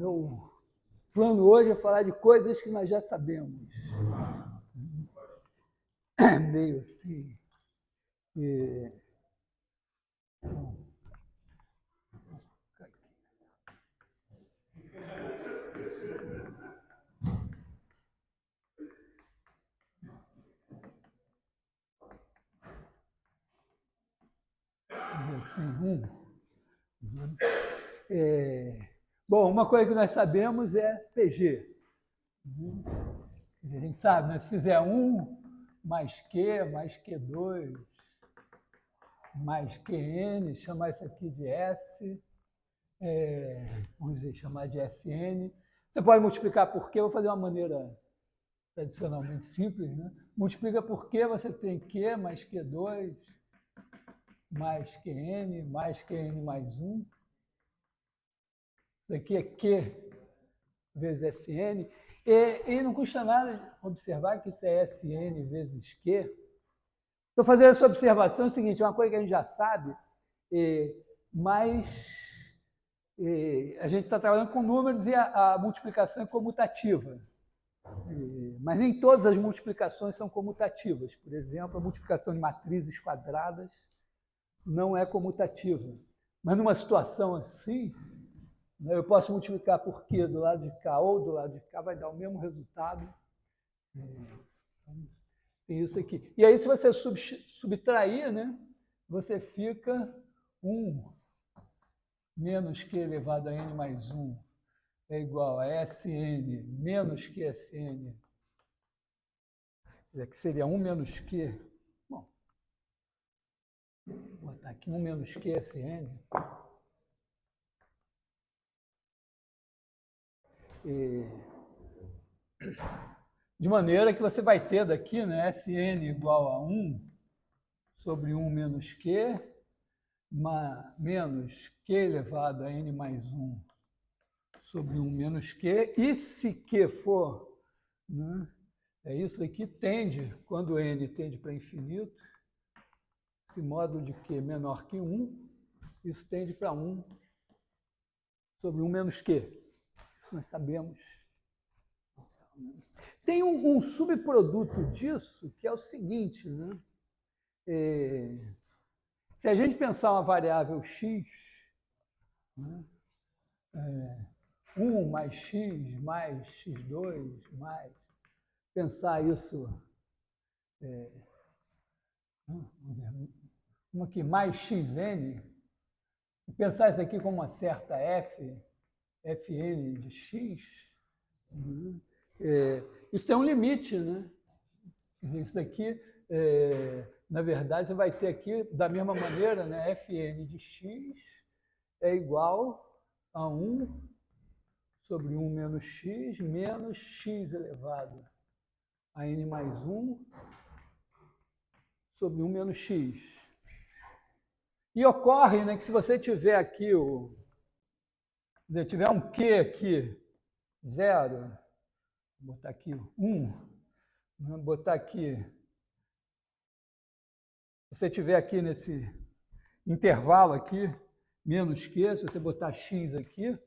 meu plano hoje é falar de coisas que nós já sabemos. Meio assim. Assim, bom, uma coisa que nós sabemos é PG. A gente sabe, né? Se fizer 1 mais Q2, mais QN, chamar isso aqui de S, vamos dizer, chamar de SN. Você pode multiplicar por Q, eu vou fazer uma maneira tradicionalmente simples, né? Multiplica por Q, você tem Q mais Q2, mais QN mais 1. Isso aqui é Q vezes SN. E não custa nada observar que isso é SN vezes Q. Estou fazendo essa observação, é o seguinte, uma coisa que a gente já sabe, mas a gente está trabalhando com números e a multiplicação é comutativa. Mas nem todas as multiplicações são comutativas. Por exemplo, a multiplicação de matrizes quadradas não é comutativa. Mas numa situação assim, eu posso multiplicar por Q do lado de cá ou do lado de cá, vai dar o mesmo resultado. Tem isso aqui. E aí, se você subtrair, né, você fica 1 menos Q elevado a N mais 1 é igual a SN menos QSN. Quer dizer, que seria 1 menos Q. Bom, vou botar aqui 1 menos QSN. De maneira que você vai ter daqui, né, SN igual a 1 sobre 1 menos Q, menos Q elevado a N mais 1 sobre 1 menos Q. E se Q for, né, isso aqui tende, quando N tende para infinito, esse módulo de Q menor que 1, isso tende para 1 sobre 1 menos Q. Isso nós sabemos. Tem um subproduto disso, que é o seguinte, né? Se a gente pensar uma variável x, né? 1 mais x2, mais... Pensar isso... uma aqui, mais xn, e pensar isso aqui como uma certa fn de x, isso tem um limite, né? Isso daqui, na verdade, você vai ter aqui, da mesma maneira, né? Fn de x é igual a 1 sobre 1 menos x elevado a n mais 1 sobre 1 menos x. E ocorre, né, que se você tiver aqui tiver um Q aqui, 0, vou botar aqui 1, vou botar aqui, se você tiver aqui nesse intervalo aqui, menos Q, se você botar x aqui,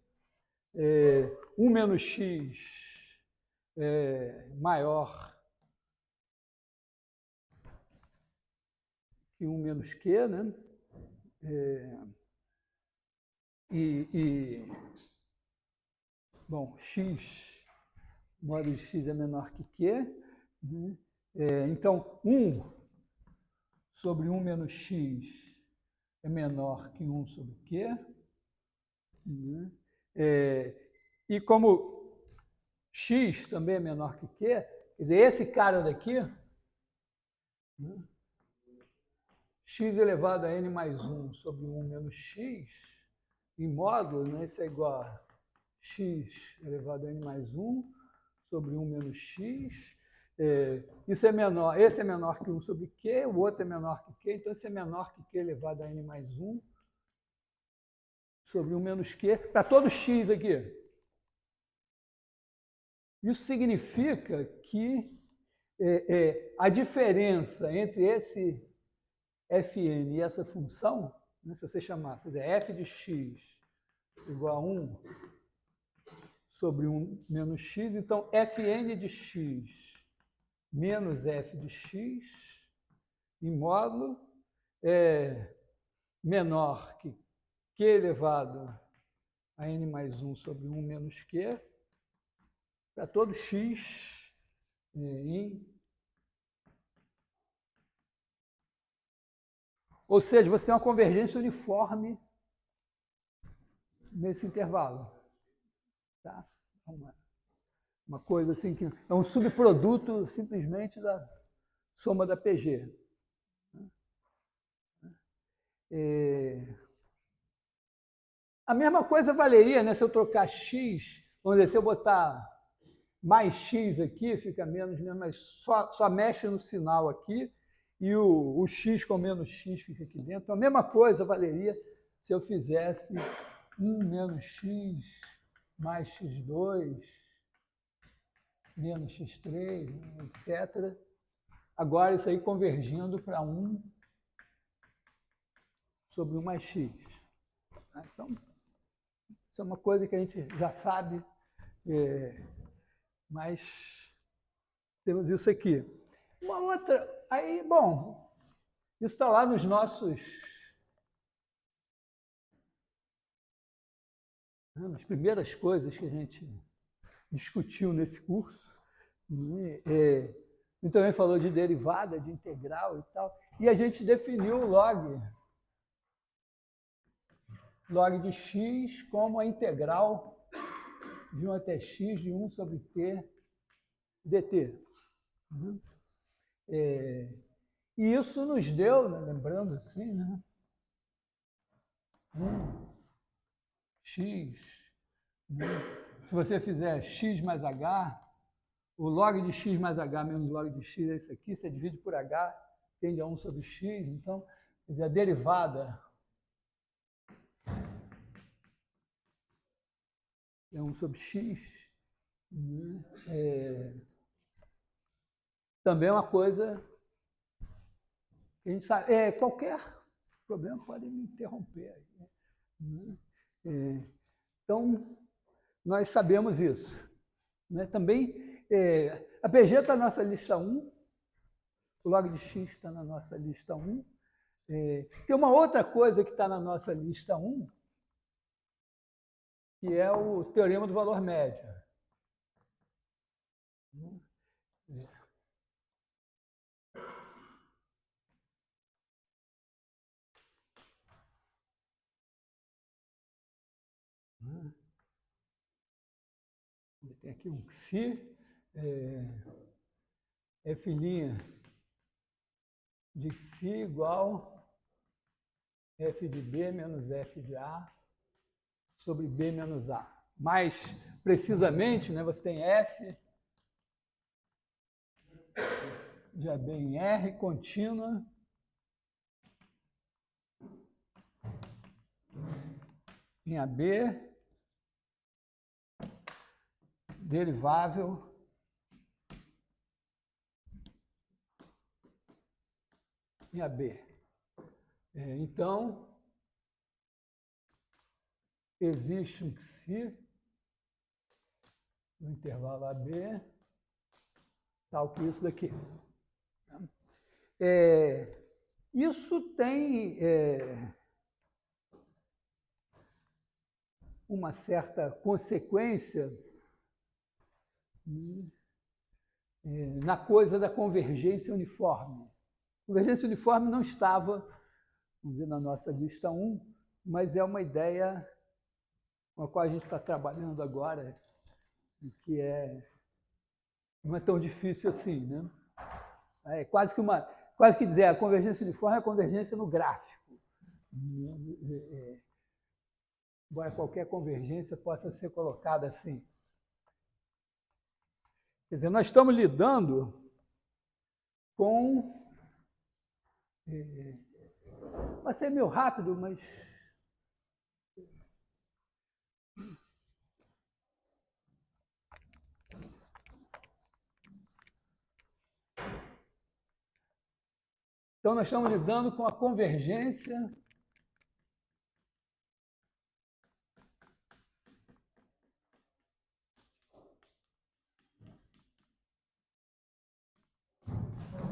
1 menos x maior que 1 menos Q, né? Bom, x, módulo de x é menor que Q, né? Então, 1 sobre 1 menos x é menor que 1 sobre Q, né? E como x também é menor que Q, quer dizer, esse cara daqui, né? X elevado a n mais 1 sobre 1 menos x, em módulo, né, isso é igual a x elevado a n mais 1 sobre 1 menos x. Isso é menor, esse é menor que 1 sobre q, o outro é menor que q, então esse é menor que q elevado a n mais 1 sobre 1 menos q, para todo x aqui. Isso significa que a diferença entre esse Fn e essa função, né, se você chamar, fizer f de x igual a 1 sobre 1 menos x. Então, fn de x menos f de x em módulo é menor que q elevado a n mais 1 sobre 1 menos q para todo x em... Ou seja, você tem uma convergência uniforme nesse intervalo. Tá? Uma coisa assim que é um subproduto simplesmente da soma da PG. A mesma coisa valeria, né, se eu trocar x, vamos dizer, se eu botar mais x aqui, fica menos, mas só mexe no sinal aqui, e o x com menos x fica aqui dentro. Então, a mesma coisa valeria se eu fizesse 1 menos x mais x2, menos x3, etc. Agora, isso aí convergindo para 1 sobre 1 mais x. Então, isso é uma coisa que a gente já sabe, mas temos isso aqui. Uma outra, aí, bom, isso está lá nos nossos... nas primeiras coisas que a gente discutiu nesse curso. E também falou de derivada, de integral e tal. E a gente definiu o log de x como a integral de 1 até x de 1 sobre t dt. E isso nos deu, né, lembrando assim, né, x, né, se você fizer x mais h, o log de x mais h menos log de x é isso aqui, você divide por h, tende a 1 sobre x, então, quer dizer, a derivada é 1 sobre x, né, também é uma coisa que a gente sabe. Qualquer problema pode me interromper. Né? Então, nós sabemos isso. Né? Também, a PG está na nossa lista 1, o log de x está na nossa lista 1. Tem uma outra coisa que está na nossa lista 1, que é o teorema do valor médio. Tem aqui um psi, f' de psi igual f de b menos f de a sobre b menos a. Mais precisamente, né, você tem f de AB em R contínua em AB derivável em AB. Então, existe um psi no intervalo AB, tal que isso daqui. Isso tem uma certa consequência na coisa da convergência uniforme. Convergência uniforme não estava, vamos dizer, na nossa lista 1, mas é uma ideia com a qual a gente está trabalhando agora, e que não é tão difícil assim, né? É quase que dizer, a convergência uniforme é a convergência no gráfico. Embora qualquer convergência possa ser colocada assim. Quer dizer, nós estamos lidando com... vai ser meio rápido, mas... Então, nós estamos lidando com a convergência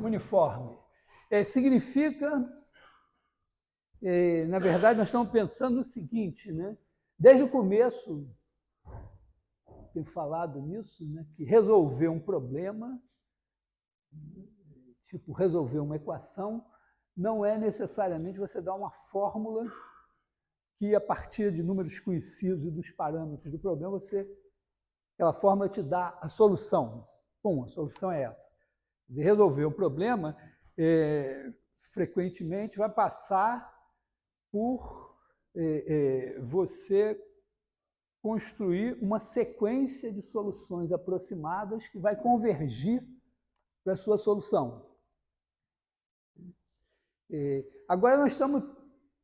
uniforme. Significa, na verdade, nós estamos pensando no seguinte, né? Desde o começo, tenho falado nisso, né? Que resolver um problema, tipo resolver uma equação, não é necessariamente você dar uma fórmula que, a partir de números conhecidos e dos parâmetros do problema, aquela fórmula te dá a solução. Bom, a solução é essa. Quer dizer, resolver um problema, frequentemente, vai passar por você construir uma sequência de soluções aproximadas que vai convergir para a sua solução. Agora nós estamos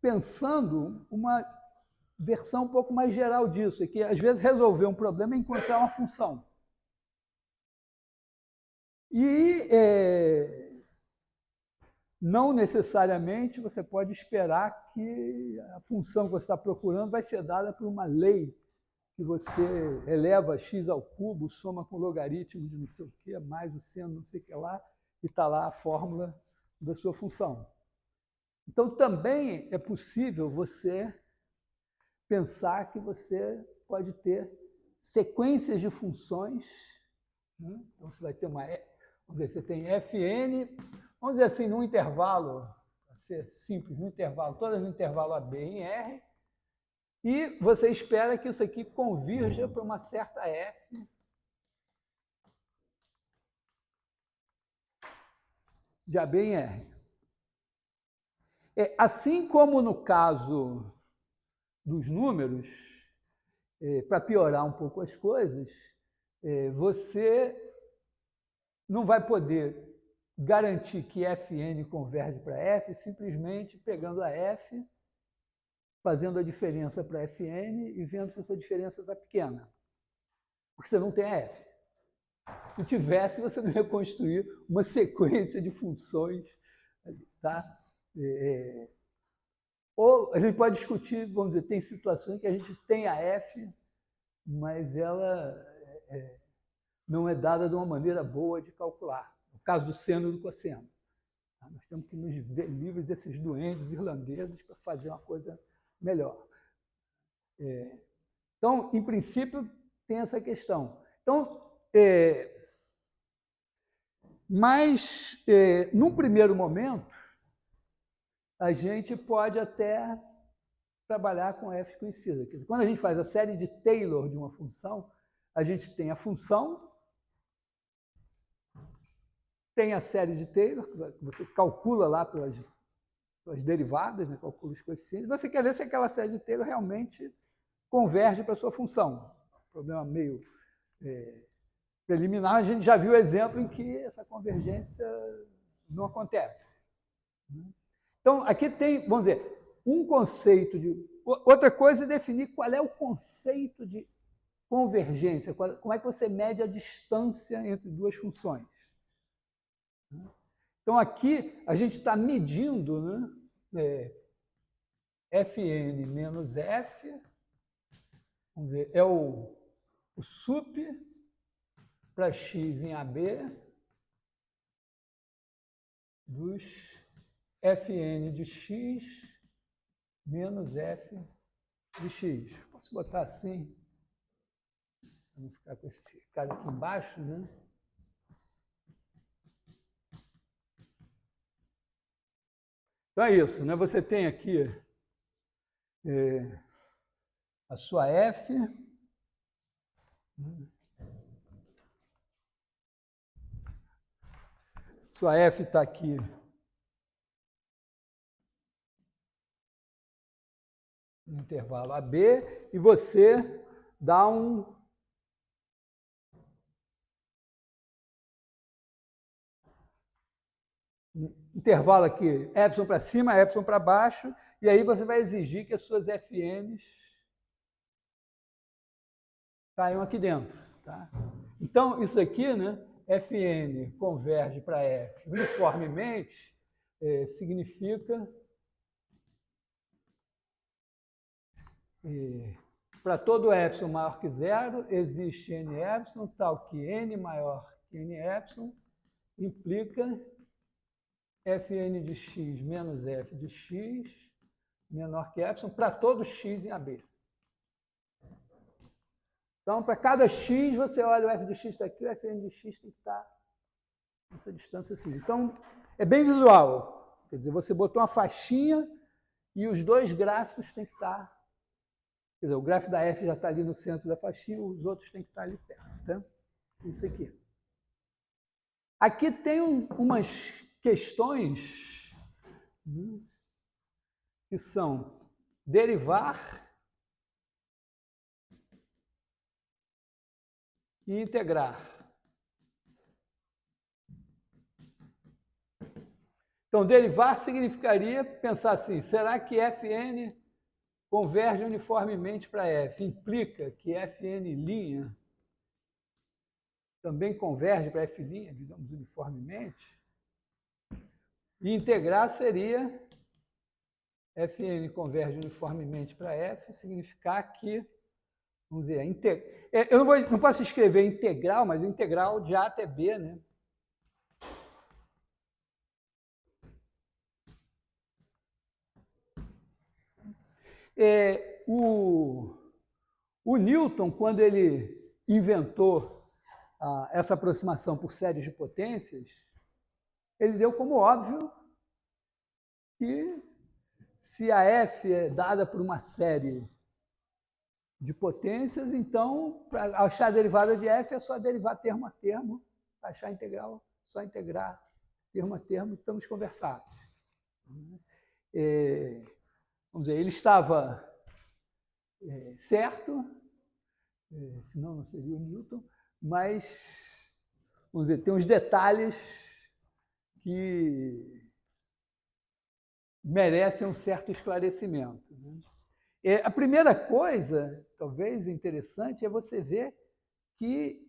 pensando uma versão um pouco mais geral disso, que às vezes resolver um problema é encontrar uma função. E não necessariamente você pode esperar que a função que você está procurando vai ser dada por uma lei que você eleva x ao cubo, soma com logaritmo de não sei o quê, mais o seno não sei o que lá, e está lá a fórmula da sua função. Então, também é possível você pensar que você pode ter sequências de funções, né? Então, você vai ter vamos dizer, você tem Fn, vamos dizer assim, num intervalo, para ser simples, todas no intervalo AB em R, e você espera que isso aqui convirja para uma certa F de AB em R. Assim como no caso dos números, para piorar um pouco as coisas, você não vai poder garantir que Fn converge para F simplesmente pegando a F, fazendo a diferença para Fn e vendo se essa diferença está pequena. Porque você não tem a F. Se tivesse, você não ia construir uma sequência de funções. Tá? Ou a gente pode discutir, vamos dizer, tem situações que a gente tem a F, mas ela não é dada de uma maneira boa de calcular. No caso do seno e do cosseno. Nós temos que nos ver livres desses duendes irlandeses para fazer uma coisa melhor. Então, em princípio, tem essa questão. Então, mas, num primeiro momento, a gente pode até trabalhar com F conhecida. Quer dizer, quando a gente faz a série de Taylor de uma função, a gente tem a função, tem a série de Taylor, que você calcula lá pelas derivadas, né, calcula os coeficientes, você quer ver se aquela série de Taylor realmente converge para a sua função. Problema meio preliminar, a gente já viu exemplo em que essa convergência não acontece. Então, aqui tem, vamos dizer, um conceito de... Outra coisa é definir qual é o conceito de convergência, como é que você mede a distância entre duas funções. Então, aqui a gente está medindo, né, Fn menos F, vamos dizer, é o sup para x em AB dos Fn de x menos F de x. Posso botar assim, para não ficar com esse cara aqui embaixo, né? Então é isso, né? Você tem aqui a sua F, sua F está aqui no intervalo AB, e você dá um intervalo aqui, epsilon para cima, epsilon para baixo, e aí você vai exigir que as suas Fn's caiam aqui dentro. Tá? Então, isso aqui, né, Fn converge para F uniformemente, significa para todo epsilon maior que zero, existe n epsilon, tal que n maior que n epsilon implica Fn de x menos f de x menor que epsilon para todo x em AB. Então, para cada x, você olha o f de x está aqui, o fn de x tem que estar nessa distância assim. Então, é bem visual. Quer dizer, você botou uma faixinha e os dois gráficos têm que estar... Quer dizer, o gráfico da f já está ali no centro da faixinha, os outros têm que estar ali perto. Tá? Isso aqui. Aqui tem umas questões que são derivar e integrar. Então, derivar significaria pensar assim, será que Fn converge uniformemente para F? Implica que Fn' também converge para F', digamos, uniformemente? E integrar seria Fn converge uniformemente para F, significar que, vamos dizer, eu não posso escrever integral, mas o integral de A até B, né? O Newton, quando ele inventou essa aproximação por séries de potências, ele deu como óbvio que se a F é dada por uma série de potências, então, para achar a derivada de F é só derivar termo a termo, para achar a integral, só integrar termo a termo, estamos conversados. Vamos dizer, ele estava certo, senão não seria o Newton, mas, vamos dizer, tem uns detalhes que merecem um certo esclarecimento. Né? A primeira coisa, talvez interessante, é você ver que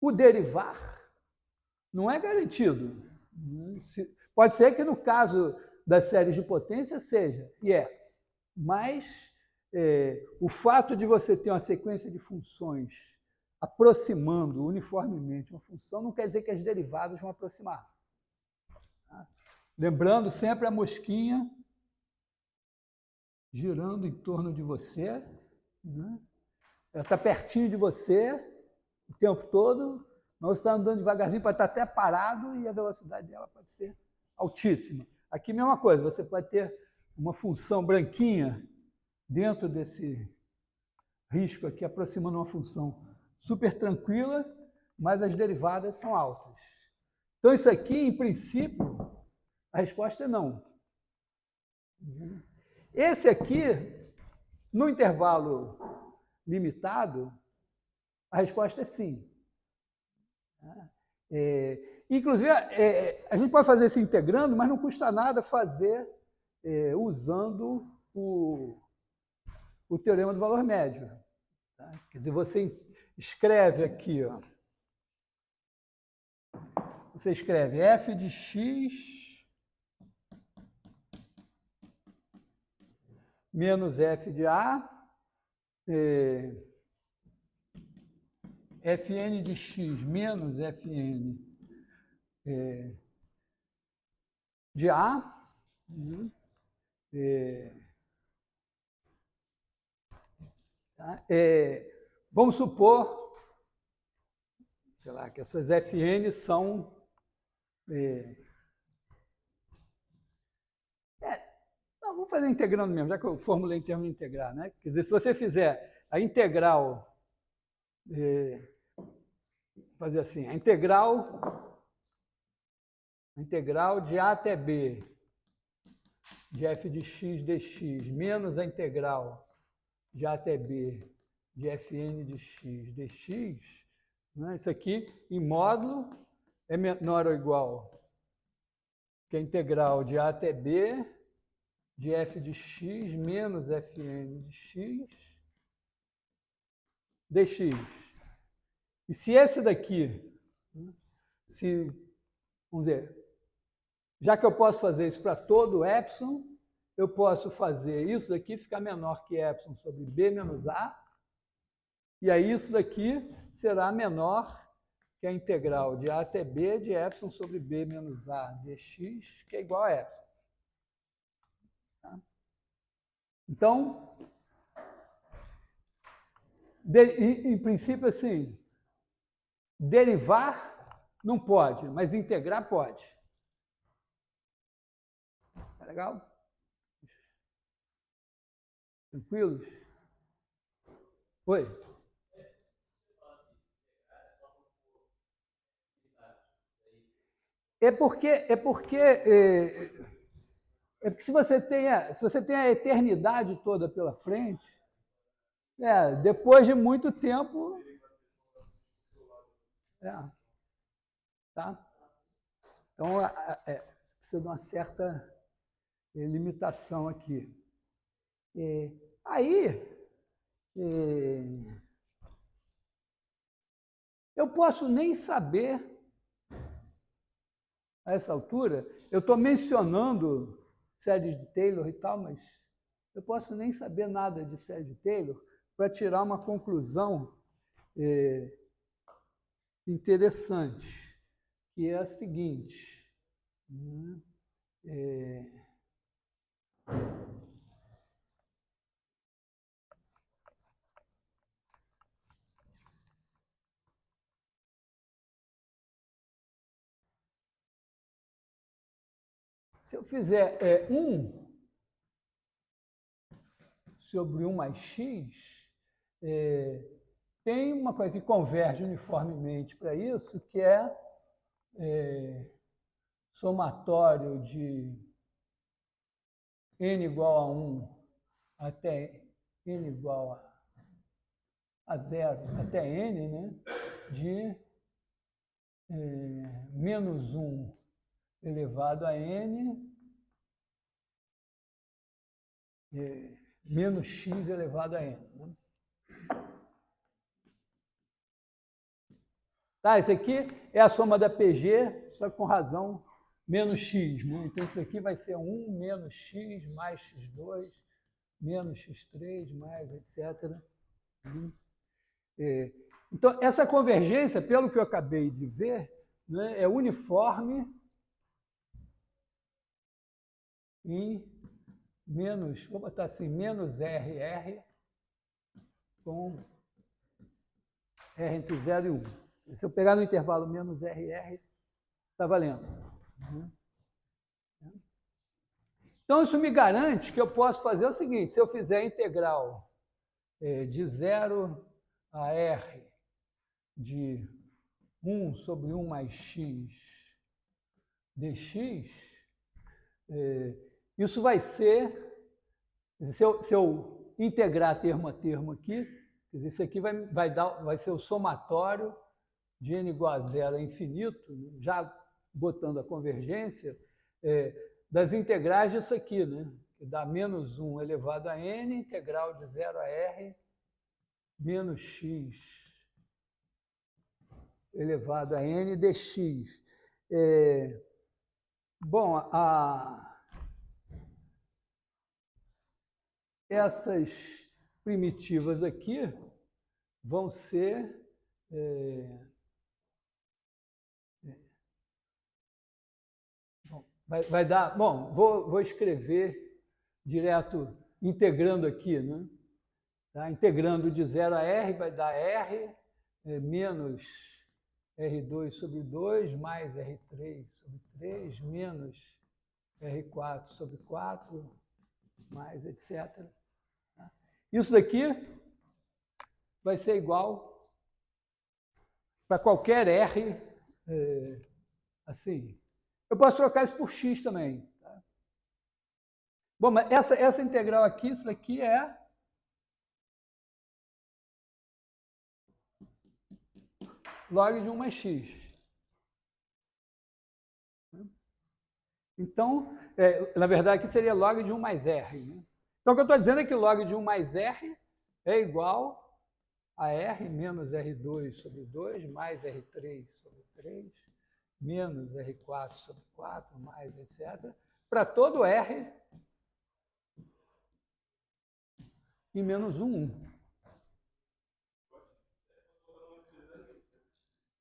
o derivar não é garantido. Pode ser que no caso das séries de potência seja, mas o fato de você ter uma sequência de funções aproximando uniformemente uma função não quer dizer que as derivadas vão aproximar. Tá? Lembrando sempre a mosquinha girando em torno de você, né? Ela está pertinho de você o tempo todo, mas você está andando devagarzinho, pode estar até parado e a velocidade dela pode ser altíssima. Aqui, mesma coisa, você pode ter uma função branquinha dentro desse risco aqui, aproximando uma função super tranquila, mas as derivadas são altas. Então, isso aqui, em princípio, a resposta é não. Esse aqui, no intervalo limitado, a resposta é sim. Inclusive, a gente pode fazer isso integrando, mas não custa nada fazer usando o teorema do valor médio. Tá? Quer dizer, você escreve aqui, ó, você escreve f de x menos f de a, fn de x menos fn de a, tá? Vamos supor, sei lá, que essas fn são não, vamos fazer integrando mesmo, já que eu formulei em termos de integrar, né? Quer dizer, se você fizer a integral, fazer assim, a integral de a até b de f de x dx menos a integral de a até b de fn de x dx, né? Isso aqui, em módulo, é menor ou igual que a integral de a até b de f de x menos fn de x dx. E se esse daqui, vamos dizer, já que eu posso fazer isso para todo epsilon, eu posso fazer isso daqui ficar menor que epsilon sobre b menos a, e aí isso daqui será menor que é a integral de a até b de epsilon sobre b menos a dx, que é igual a epsilon. Tá? Então, em princípio, assim, derivar não pode, mas integrar pode. Tá legal? Tranquilos? Oi? É porque se você tem a eternidade toda pela frente, depois de muito tempo, tá? Então precisa de uma certa limitação aqui. Aí eu posso nem saber a essa altura, eu estou mencionando séries de Taylor e tal, mas eu posso nem saber nada de série de Taylor para tirar uma conclusão interessante, que é a seguinte. Se eu fizer 1 sobre 1 mais x, tem uma coisa que converge uniformemente para isso, que é somatório de n igual a 1 até n igual a 0 até n, né? De menos 1 elevado a n menos x elevado a n. Né? Tá, esse aqui é a soma da PG, só que com razão menos x. Né? Então, isso aqui vai ser 1 menos x mais x2 menos x3 mais etc. Então, essa convergência, pelo que eu acabei de ver, né, é uniforme em menos, vou botar assim, menos RR com R entre 0 e 1. Se eu pegar no intervalo menos RR, está valendo. Então, isso me garante que eu posso fazer o seguinte, se eu fizer a integral de 0 a R de 1 sobre 1 mais x dx, isso vai ser, se eu integrar termo a termo aqui, quer dizer, isso aqui vai ser o somatório de n igual a 0 a infinito, já botando a convergência, das integrais disso aqui, né? Que dá menos 1 elevado a n, integral de 0 a r, menos x elevado a n dx. Bom, essas primitivas aqui vão ser vai dar. Bom, vou escrever direto, integrando aqui, né? Tá? Integrando de 0 a r, vai dar r menos R2 sobre 2, mais R3 sobre 3, menos R4 sobre 4, mais etc. Isso daqui vai ser igual para qualquer R, assim. Eu posso trocar isso por x também. Tá? Bom, mas essa integral aqui, isso daqui é log de 1 mais x. Então, na verdade, aqui seria log de 1 mais r. Né? Então, o que eu estou dizendo é que log de 1 mais r é igual a r menos R2 sobre 2, mais R3 sobre 3, menos R4 sobre 4, mais etc. Para todo R e menos 1.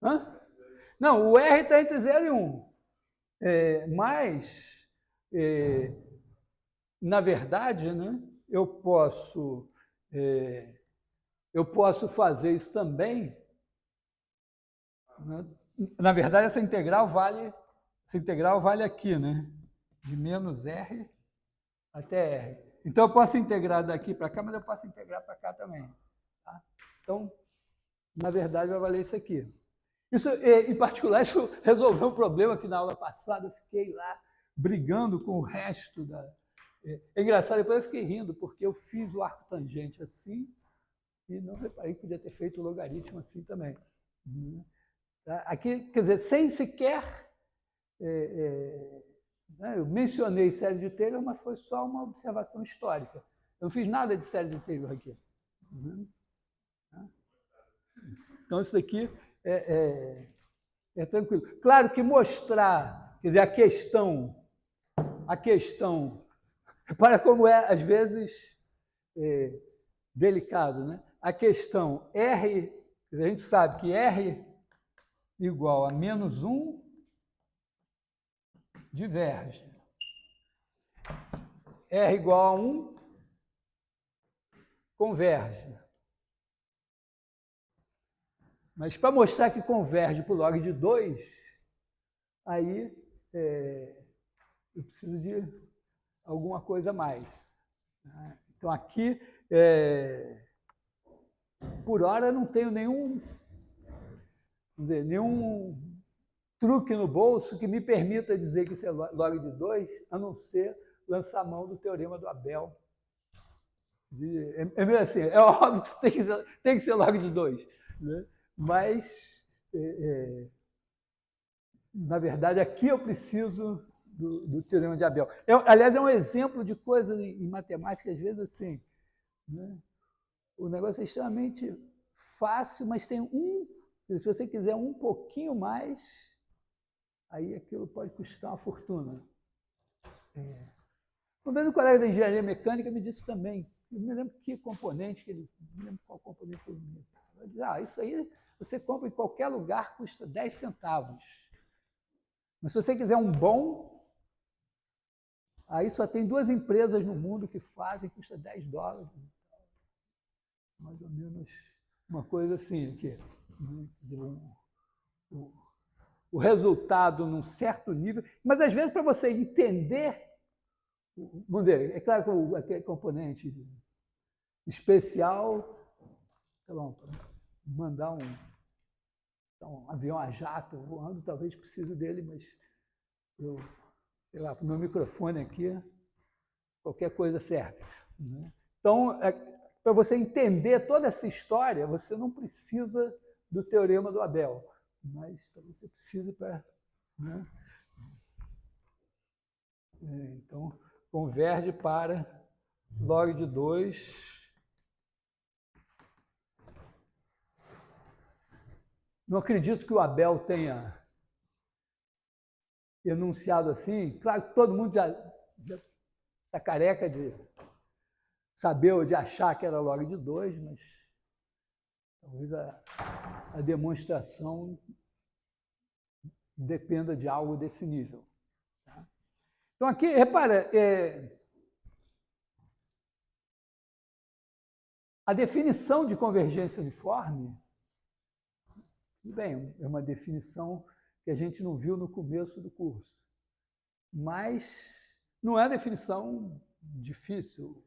Hã? Não, o R está entre 0 e 1. Mas, na verdade, né, eu posso fazer isso também. Né? Na verdade, essa integral vale aqui, né? De menos R até R. Então, eu posso integrar daqui para cá, mas eu posso integrar para cá também. Tá? Então, na verdade, vai valer isso aqui. Isso, em particular, isso resolveu um problema que na aula passada eu fiquei lá brigando com o resto da... É engraçado, depois eu fiquei rindo, porque eu fiz o arco tangente assim e não reparei que podia ter feito o logaritmo assim também. Aqui, quer dizer, sem sequer... eu mencionei série de Taylor, mas foi só uma observação histórica. Eu não fiz nada de série de Taylor aqui. Então, isso daqui é tranquilo. Claro que mostrar, quer dizer, a questão, repara como é, às vezes, delicado, né? A questão R, a gente sabe que R igual a menos 1 diverge. R igual a 1 converge. Mas para mostrar que converge para o log de 2, aí eu preciso de alguma coisa a mais. Então, aqui, por hora, não tenho nenhum truque no bolso que me permita dizer que isso é log de 2, a não ser lançar a mão do teorema do Abel. Assim, é óbvio que isso tem que ser log de 2, né? Mas, na verdade, aqui eu preciso do teorema de Abel. Aliás, é um exemplo de coisa em matemática, às vezes, assim, né? O negócio é extremamente fácil, mas tem se você quiser um pouquinho mais, aí aquilo pode custar uma fortuna. Uma vez um colega da engenharia mecânica me disse também, eu me lembro que componente, não lembro qual componente que ele me disse. Ele disse, isso aí você compra em qualquer lugar, custa 10 centavos. Mas se você quiser um bom, aí só tem 2 empresas no mundo que fazem, custa $10. Mais ou menos uma coisa assim, aqui. O resultado num certo nível, mas às vezes para você entender, vamos dizer, é claro que aquele componente especial, sei lá, mandar um avião a jato voando, talvez precise dele, mas eu, sei lá, para o meu microfone aqui, qualquer coisa serve. Né? Então, para você entender toda essa história, você não precisa do teorema do Abel, mas você precisa para... Né? Então, converge para log de 2. Não acredito que o Abel tenha enunciado assim. Claro que todo mundo já está careca de saber ou de achar que era log de 2, mas talvez a demonstração dependa de algo desse nível. Tá? Então, aqui, repara, a definição de convergência uniforme, tudo bem, é uma definição que a gente não viu no começo do curso, mas não é uma definição difícil.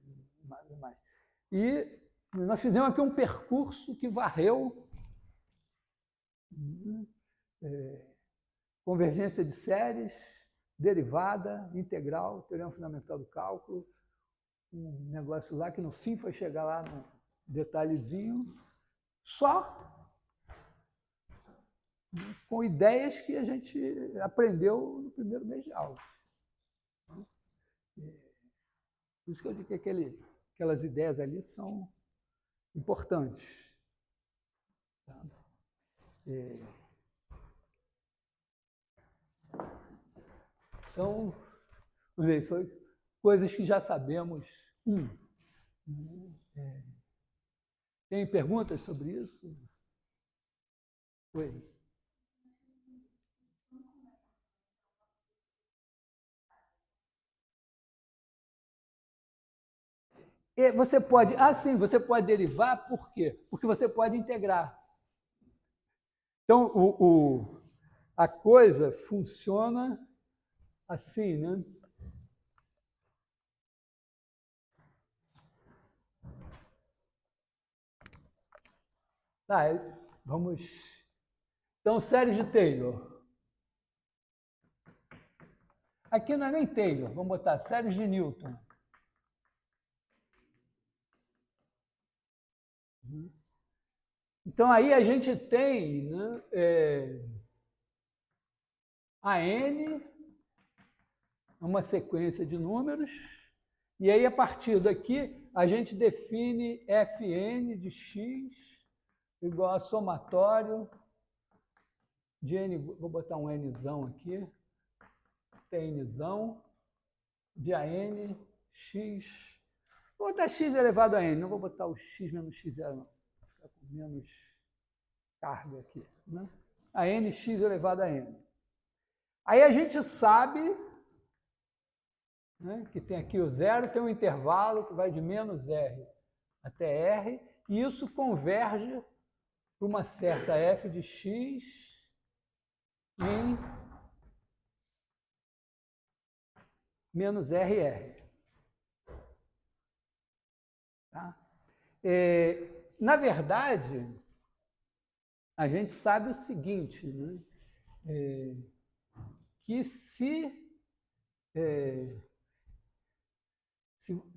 E nós fizemos aqui um percurso que varreu convergência de séries, derivada, integral, teorema fundamental do cálculo, um negócio lá que no fim foi chegar lá no detalhezinho, só com ideias que a gente aprendeu no primeiro mês de aulas. Por isso que eu digo que aquelas ideias ali são importantes. Tá? Então, isso foi coisas que já sabemos. Tem perguntas sobre isso? Oi. E você pode, sim, você pode derivar, por quê? Porque você pode integrar. Então, a coisa funciona assim, né? Tá, vamos... Então, séries de Taylor. Aqui não é nem Taylor, vamos botar séries de Newton. Então, aí a gente tem, né, a N, uma sequência de números, e aí, a partir daqui, a gente define Fn de x igual a somatório de N, vou botar um Nzão aqui, Tnzão, de AN, x, vou botar x elevado a n, não vou botar o x menos x0, não, vou ficar com menos carga aqui, né? A nx elevado a n. Aí a gente sabe, né, que tem aqui o zero, tem um intervalo que vai de menos r até r, e isso converge para uma certa f de x em menos RR. Tá? Na verdade, a gente sabe o seguinte, né? Que se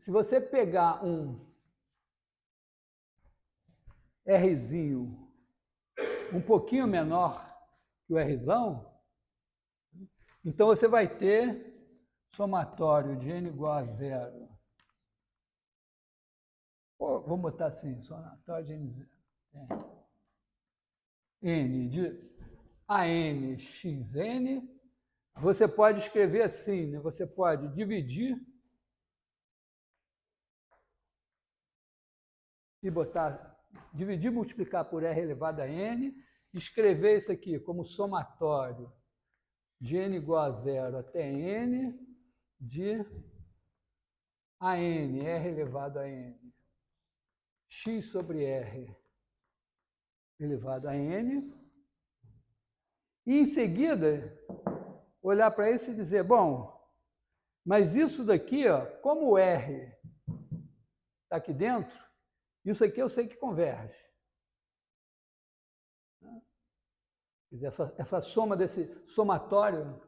você pegar um Rzinho um pouquinho menor que o Rzão, então você vai ter somatório de n igual a zero. Vamos botar assim, somatório de n zero. N de AN xn, você pode escrever assim, né? Você pode dividir e dividir, multiplicar por R elevado a N, escrever isso aqui como somatório de N igual a zero até N de AN, R elevado a N, x sobre R elevado a N, e em seguida olhar para isso e dizer, bom, mas isso daqui, ó, como o R está aqui dentro, isso aqui eu sei que converge. Quer dizer, essa soma desse somatório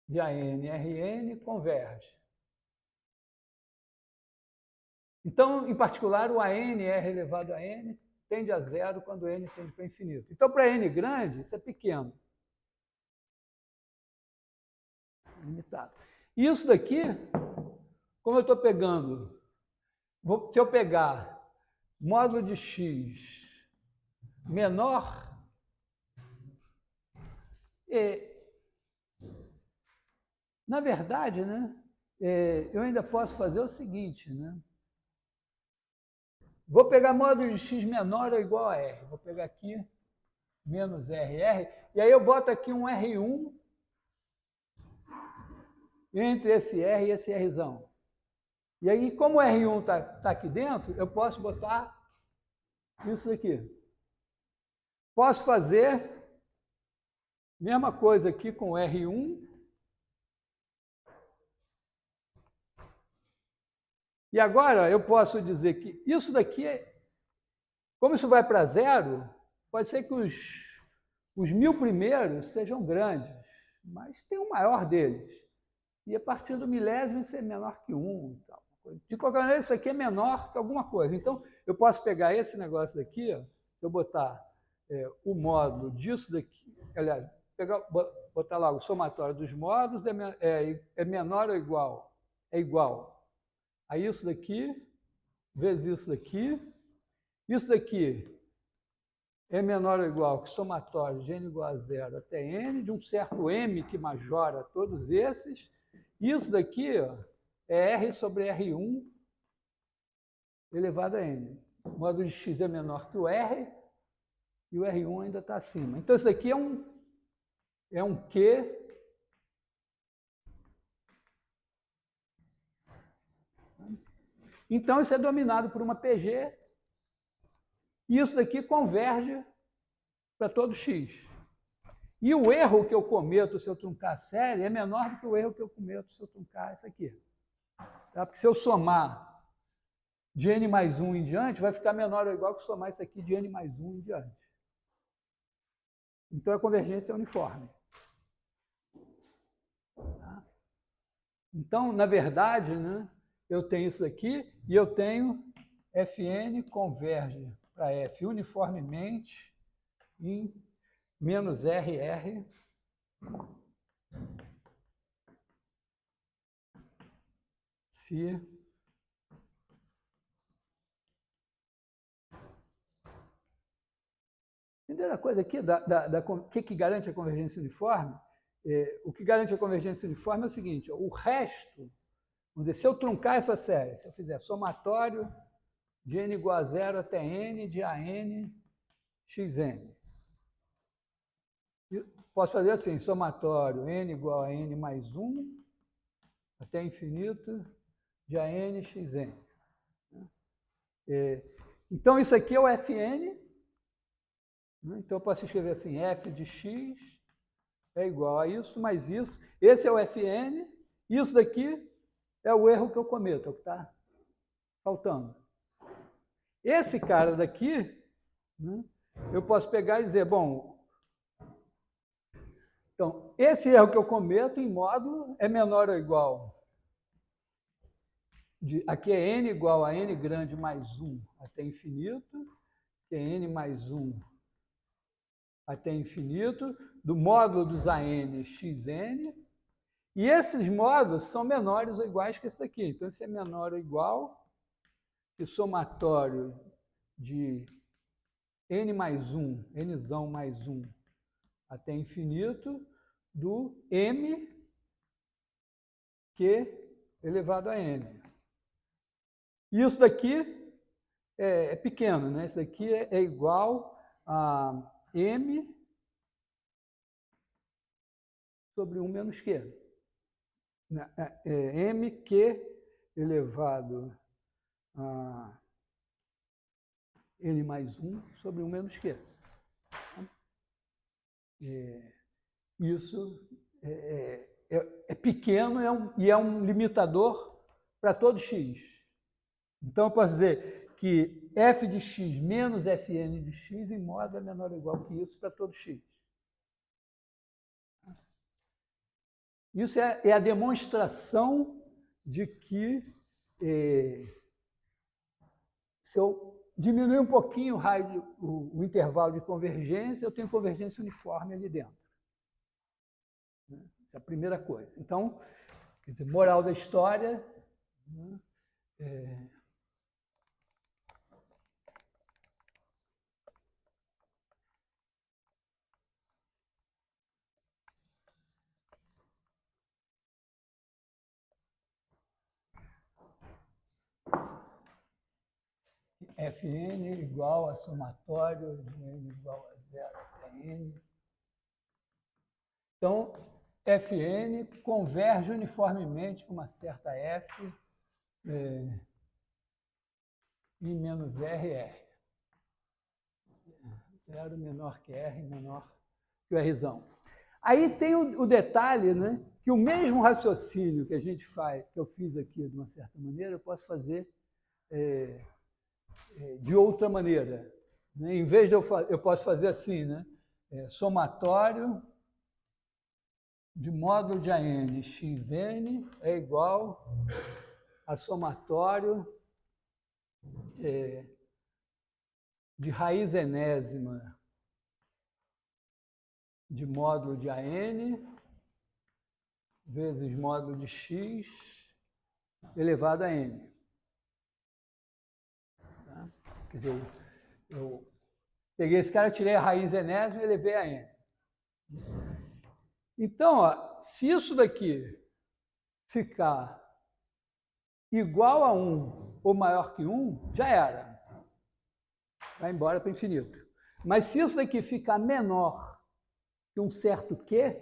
de AN e RN converge. Então, em particular, o AN, R elevado a N, tende a zero quando N tende para infinito. Então, para N grande, isso é pequeno. Limitado. E isso daqui, como eu estou pegando, se eu pegar módulo de x menor, na verdade, né, eu ainda posso fazer o seguinte, né? Vou pegar módulo de x menor ou igual a R. Vou pegar aqui menos RR, e aí eu boto aqui um R1 entre esse R e esse Rzão. E aí, como o R1 está aqui dentro, eu posso botar isso aqui. Posso fazer mesma coisa aqui com o R1. E agora eu posso dizer que isso daqui, como isso vai para zero, pode ser que os 1000 primeiros sejam grandes, mas tem um maior deles. E a partir do milésimo isso é menor que 1 e tal. De qualquer maneira, isso aqui é menor que alguma coisa. Então, eu posso pegar esse negócio daqui, ó, se eu botar o módulo disso daqui, aliás, botar lá o somatório dos módulos é menor ou igual? É igual a isso daqui, vezes isso daqui. Isso daqui é menor ou igual que somatório de n igual a zero até n, de um certo m que majora todos esses. Isso daqui, ó, é R sobre R1 elevado a n. O módulo de x é menor que o R e o R1 ainda está acima. Então, isso daqui é um Q . Então, isso é dominado por uma PG, e isso daqui converge para todo x. E o erro que eu cometo se eu truncar a série é menor do que o erro que eu cometo se eu truncar isso aqui. Tá? Porque se eu somar de n mais 1 em diante, vai ficar menor ou igual que somar isso aqui de n mais 1 em diante. Então, a convergência é uniforme. Tá? Então, na verdade, né, eu tenho isso daqui e eu tenho Fn converge para F uniformemente em menos RR se entenderam a coisa aqui que garante a convergência uniforme? O que garante a convergência uniforme é o seguinte, o resto, vamos dizer, se eu truncar essa série, se eu fizer somatório de n igual a 0 até n de AN xn, posso fazer assim, somatório n igual a n mais 1 até infinito de AN xn. Então, isso aqui é o Fn. Então, eu posso escrever assim, f de x é igual a isso mais isso. Esse é o Fn. Isso daqui é o erro que eu cometo, é o que está faltando. Esse cara daqui, né, eu posso pegar e dizer, bom, então, esse erro que eu cometo em módulo é menor ou igual aqui é n igual a n grande mais 1 até infinito, que é n mais 1 até infinito, do módulo dos AN xn, e esses módulos são menores ou iguais que esse daqui. Então, esse é menor ou igual que o somatório de n mais 1, nzão mais 1 até infinito, do m q elevado a n. Isso daqui é pequeno, né? Isso daqui é igual a m sobre 1 menos q. Mq elevado a n mais 1 sobre 1 menos q. Isso é pequeno e é um limitador para todo x. Então, eu posso dizer que f de x menos fn de x em modo é menor ou igual que isso para todo x. Isso é a demonstração de que se eu diminuir um pouquinho o raio, o intervalo de convergência, eu tenho convergência uniforme ali dentro. Essa é a primeira coisa. Então, quer dizer, moral da história, né, Fn igual a somatório de n igual a 0 até n. Então, Fn converge uniformemente com uma certa f em menos RR. 0 menor que R, menor que o Rzão. Aí tem o detalhe, né, que o mesmo raciocínio que a gente faz, que eu fiz aqui de uma certa maneira, eu posso fazer de outra maneira. Né? Em vez de eu posso fazer assim, né? Somatório de módulo de AN xn é igual a somatório de raiz enésima de módulo de AN vezes módulo de x elevado a n. Tá? Quer dizer, eu peguei esse cara, tirei a raiz enésima e elevei a n. Então, ó, se isso daqui ficar igual a 1 ou maior que 1, já era. Vai embora para o infinito. Mas se isso daqui ficar menor que um certo Q,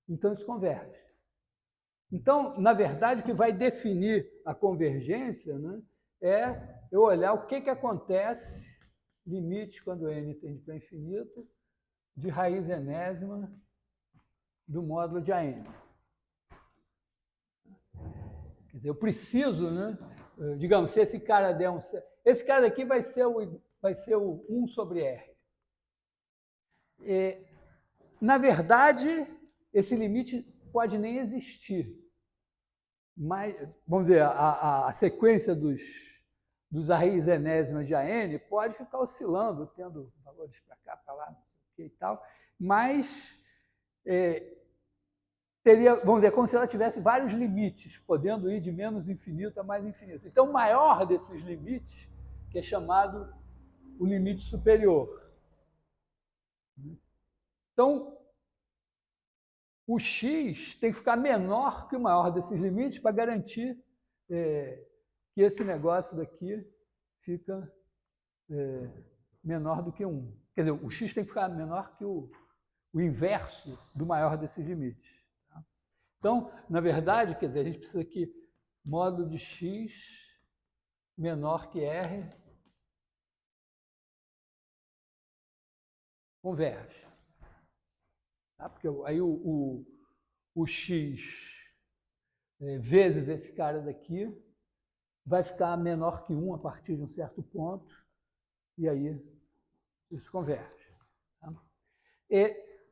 então isso converge. Então, na verdade, o que vai definir a convergência, né, é eu olhar o que acontece, limite quando n tende para infinito, de raiz enésima do módulo de AN. Quer dizer, eu preciso, né, digamos, se esse cara der um... Esse cara aqui vai ser o 1 sobre R. Na verdade, esse limite pode nem existir. Mas, vamos dizer, a sequência dos raízes enésimas de AN pode ficar oscilando, tendo valores para cá, para lá, não sei o que e tal, mas teria, vamos dizer, como se ela tivesse vários limites, podendo ir de menos infinito a mais infinito. Então, o maior desses limites, que é chamado o limite superior. Então, o x tem que ficar menor que o maior desses limites para garantir que esse negócio daqui fica menor do que 1. Quer dizer, o x tem que ficar menor que o inverso do maior desses limites. Tá? Então, na verdade, quer dizer, a gente precisa aqui módulo de x menor que r converge. Tá? Porque aí o x vezes esse cara daqui vai ficar menor que 1 a partir de um certo ponto, e aí isso converge. Tá?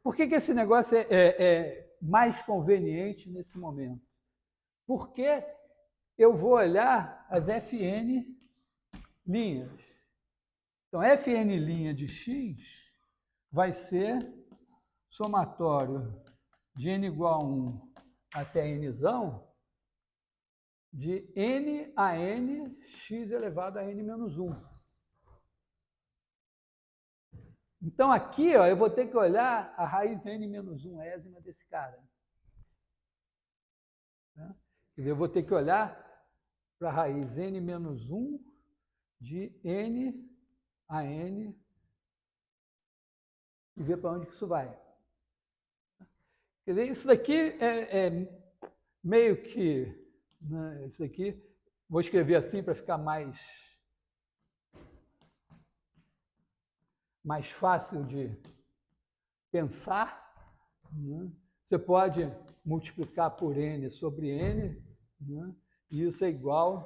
Por que esse negócio é mais conveniente nesse momento? Porque eu vou olhar as Fn linhas. Então, Fn linha de x vai ser somatório de n igual a 1 até nzão de n a n x elevado a n menos 1. Então, aqui ó, eu vou ter que olhar a raiz n menos 1 ésima desse cara. Tá? Quer dizer, eu vou ter que olhar para a raiz n menos 1 de n a n e ver para onde que isso vai. Quer dizer, isso daqui é meio que... Né, isso daqui, vou escrever assim para ficar mais fácil de pensar. Né? Você pode multiplicar por n sobre n, né? E isso é igual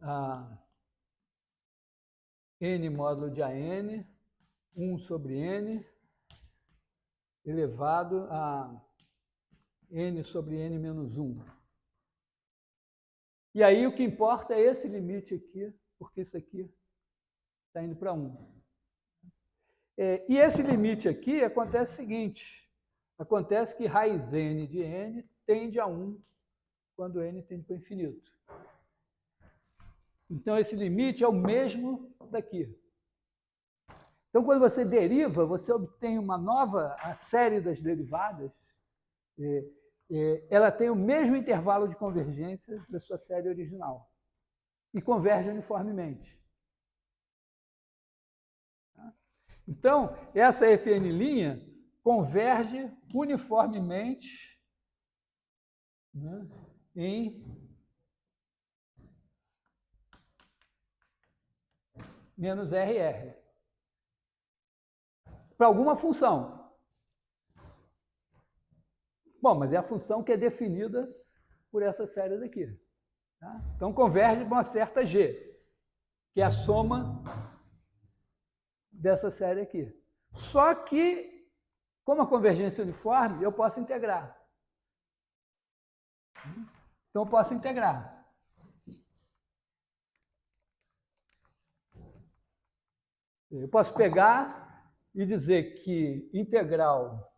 a n módulo de AN, 1 sobre n, elevado a n sobre n menos 1. E aí o que importa é esse limite aqui, porque isso aqui está indo para 1. E esse limite aqui acontece o seguinte, acontece que raiz n de n tende a 1 quando n tende para o infinito. Então, esse limite é o mesmo daqui. Então, quando você deriva, você obtém uma nova série das derivadas, ela tem o mesmo intervalo de convergência da sua série original e converge uniformemente. Então, essa Fn' converge uniformemente, né, em menos RR. Para alguma função. Bom, mas é a função que é definida por essa série daqui. Tá? Então, converge para uma certa G, que é a soma dessa série aqui. Só que, como a convergência é uniforme, eu posso integrar. Então, eu posso integrar. Eu posso pegar e dizer que integral,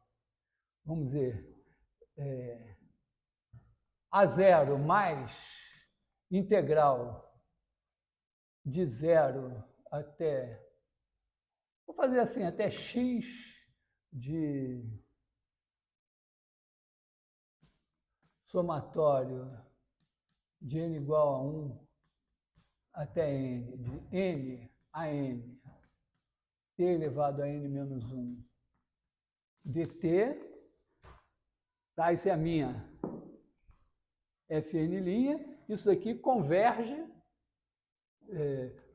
vamos dizer, A0 mais integral de 0 até, vou fazer assim, até x de somatório de n igual a 1 até n, de n a n, t elevado a n menos 1 dt, tá? Isso é a minha Fn', isso aqui converge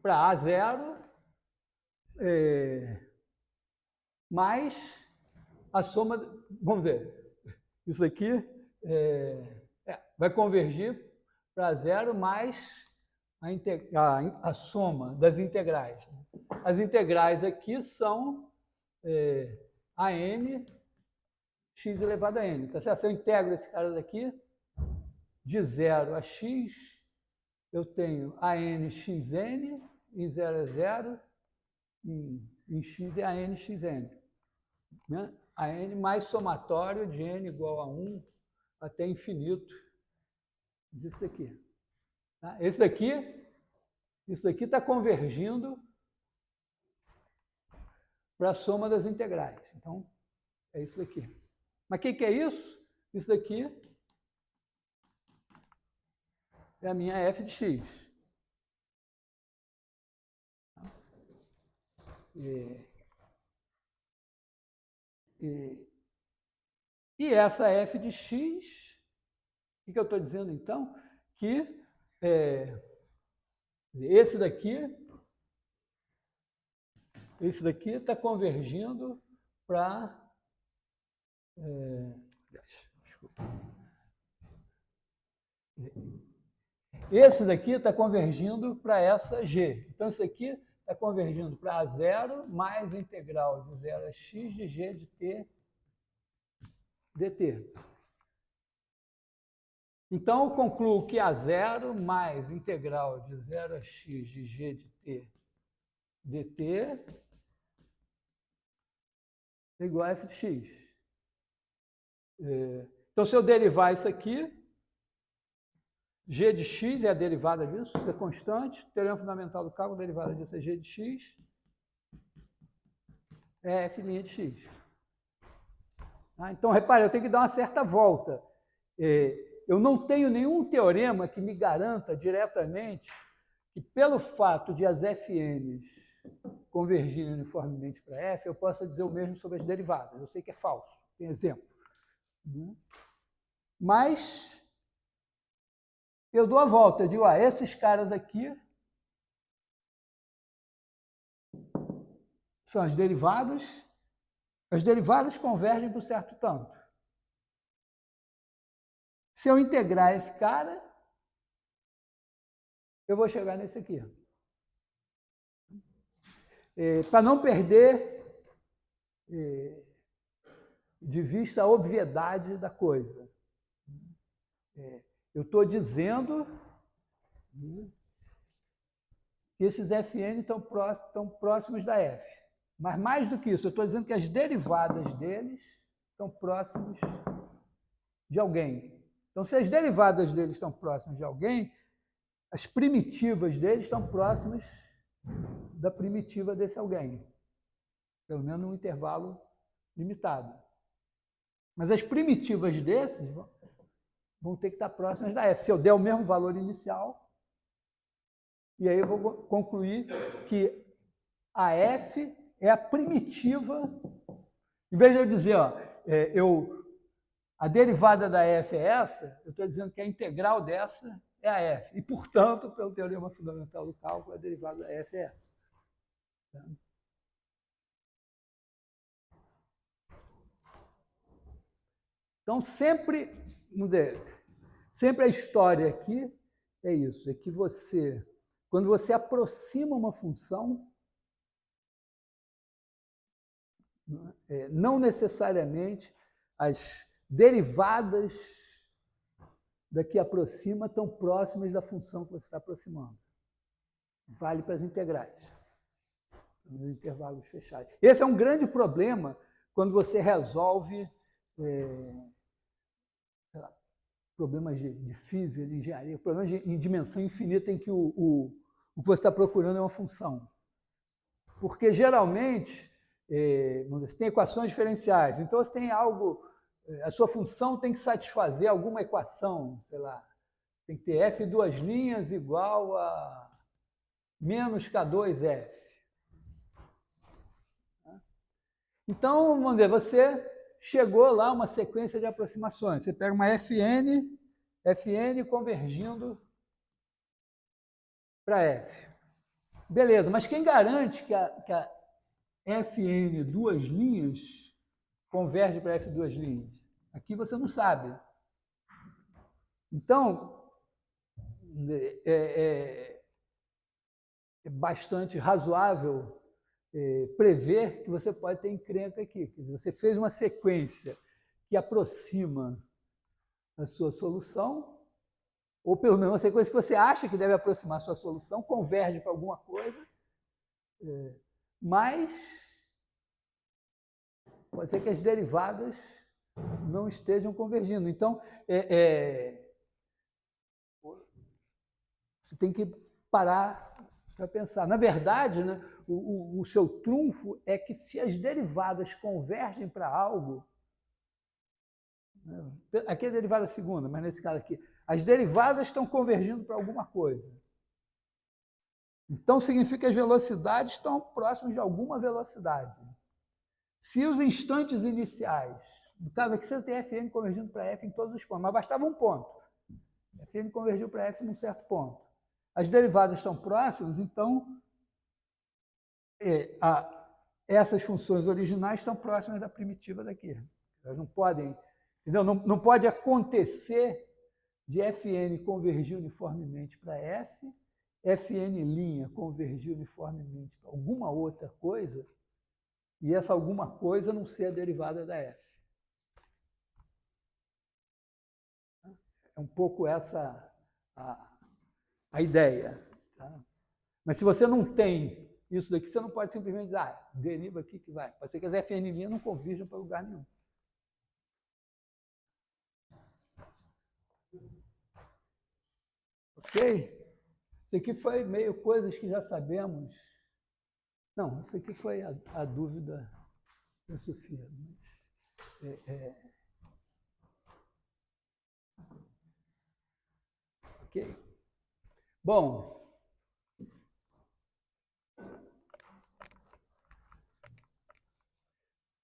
para A0 mais a soma, vamos ver, isso aqui vai convergir para zero mais a soma das integrais. As integrais aqui são a n x elevado a n. Tá certo? Se eu integro esse cara daqui, de 0 a x, eu tenho a n xn, em 0 é 0, em x é a n xn. Né? A n mais somatório de n igual a 1 até infinito disso aqui. Tá? Isso daqui está convergindo para a soma das integrais. Então, é isso daqui. Mas o que é isso? Isso daqui é a minha f de x. E essa f de x, o que eu estou dizendo então? Que esse daqui está convergindo para... desculpa. Esse daqui está convergindo para essa g. Então, isso aqui está convergindo para A0 mais a integral de 0 a x de g de t dt. Então, eu concluo que A0 mais integral de 0 a x de g de t dt é igual a f de x. Então, se eu derivar isso aqui, g de x é a derivada disso, é constante, teorema fundamental do cálculo, a derivada disso é g de x, é f' de x. Então, repare, eu tenho que dar uma certa volta. Eu não tenho nenhum teorema que me garanta diretamente que, pelo fato de as fn's convergirem uniformemente para f, eu possa dizer o mesmo sobre as derivadas. Eu sei que é falso, tem exemplo. Mas eu dou a volta, eu digo, esses caras aqui são as derivadas convergem para um certo tanto. Se eu integrar esse cara, eu vou chegar nesse aqui. Para não perder de vista a obviedade da coisa. Eu estou dizendo que esses Fn estão próximos da F. Mas mais do que isso, eu estou dizendo que as derivadas deles estão próximas de alguém. Então, se as derivadas deles estão próximas de alguém, as primitivas deles estão próximas da primitiva desse alguém. Pelo menos num intervalo limitado. Mas as primitivas desses vão ter que estar próximas da F. Se eu der o mesmo valor inicial, e aí eu vou concluir que a F é a primitiva. Em vez de eu dizer, a derivada da F é essa, eu estou dizendo que a integral dessa é a F. E, portanto, pelo teorema fundamental do cálculo, a derivada da F é essa. Então, sempre a história aqui é isso, é que quando você aproxima uma função, não necessariamente as derivadas da que aproxima estão próximas da função que você está aproximando. Vale para as integrais, nos intervalos fechados. Esse é um grande problema quando você resolve problemas de física, de engenharia, problemas em dimensão infinita em que o que você está procurando é uma função. Porque, geralmente, você tem equações diferenciais, então você tem algo, a sua função tem que satisfazer alguma equação, sei lá, tem que ter f duas linhas igual a menos K2F. Então, vamos dizer, você chegou lá uma sequência de aproximações. Você pega uma Fn Fn convergindo para F. Beleza, mas quem garante que a Fn duas linhas converge para F duas linhas? Aqui você não sabe. Então, é bastante razoável prever que você pode ter encrenca aqui. Quer dizer, você fez uma sequência que aproxima a sua solução, ou pelo menos uma sequência que você acha que deve aproximar a sua solução, converge para alguma coisa, mas pode ser que as derivadas não estejam convergindo. Então, você tem que parar para pensar. Na verdade, né, o seu trunfo é que se as derivadas convergem para algo, né, aqui é a derivada segunda, mas nesse caso aqui, as derivadas estão convergindo para alguma coisa. Então, significa que as velocidades estão próximas de alguma velocidade. Se os instantes iniciais, no caso aqui você tem Fn convergindo para F em todos os pontos, mas bastava um ponto. Fn convergiu para F num certo ponto. As derivadas estão próximas, então essas funções originais estão próximas da primitiva daqui. Elas não podem, entendeu? Não pode acontecer de Fn convergir uniformemente para F, Fn' convergir uniformemente para alguma outra coisa, e essa alguma coisa não ser a derivada da F. É um pouco essa a ideia. Tá? Mas se você não tem isso daqui, você não pode simplesmente dizer, deriva aqui que vai. Pode ser que as Fn' não convirjam para lugar nenhum. Ok? Isso aqui foi meio coisas que já sabemos. Não, isso aqui foi a dúvida da Sofia. Mas, ok? Bom,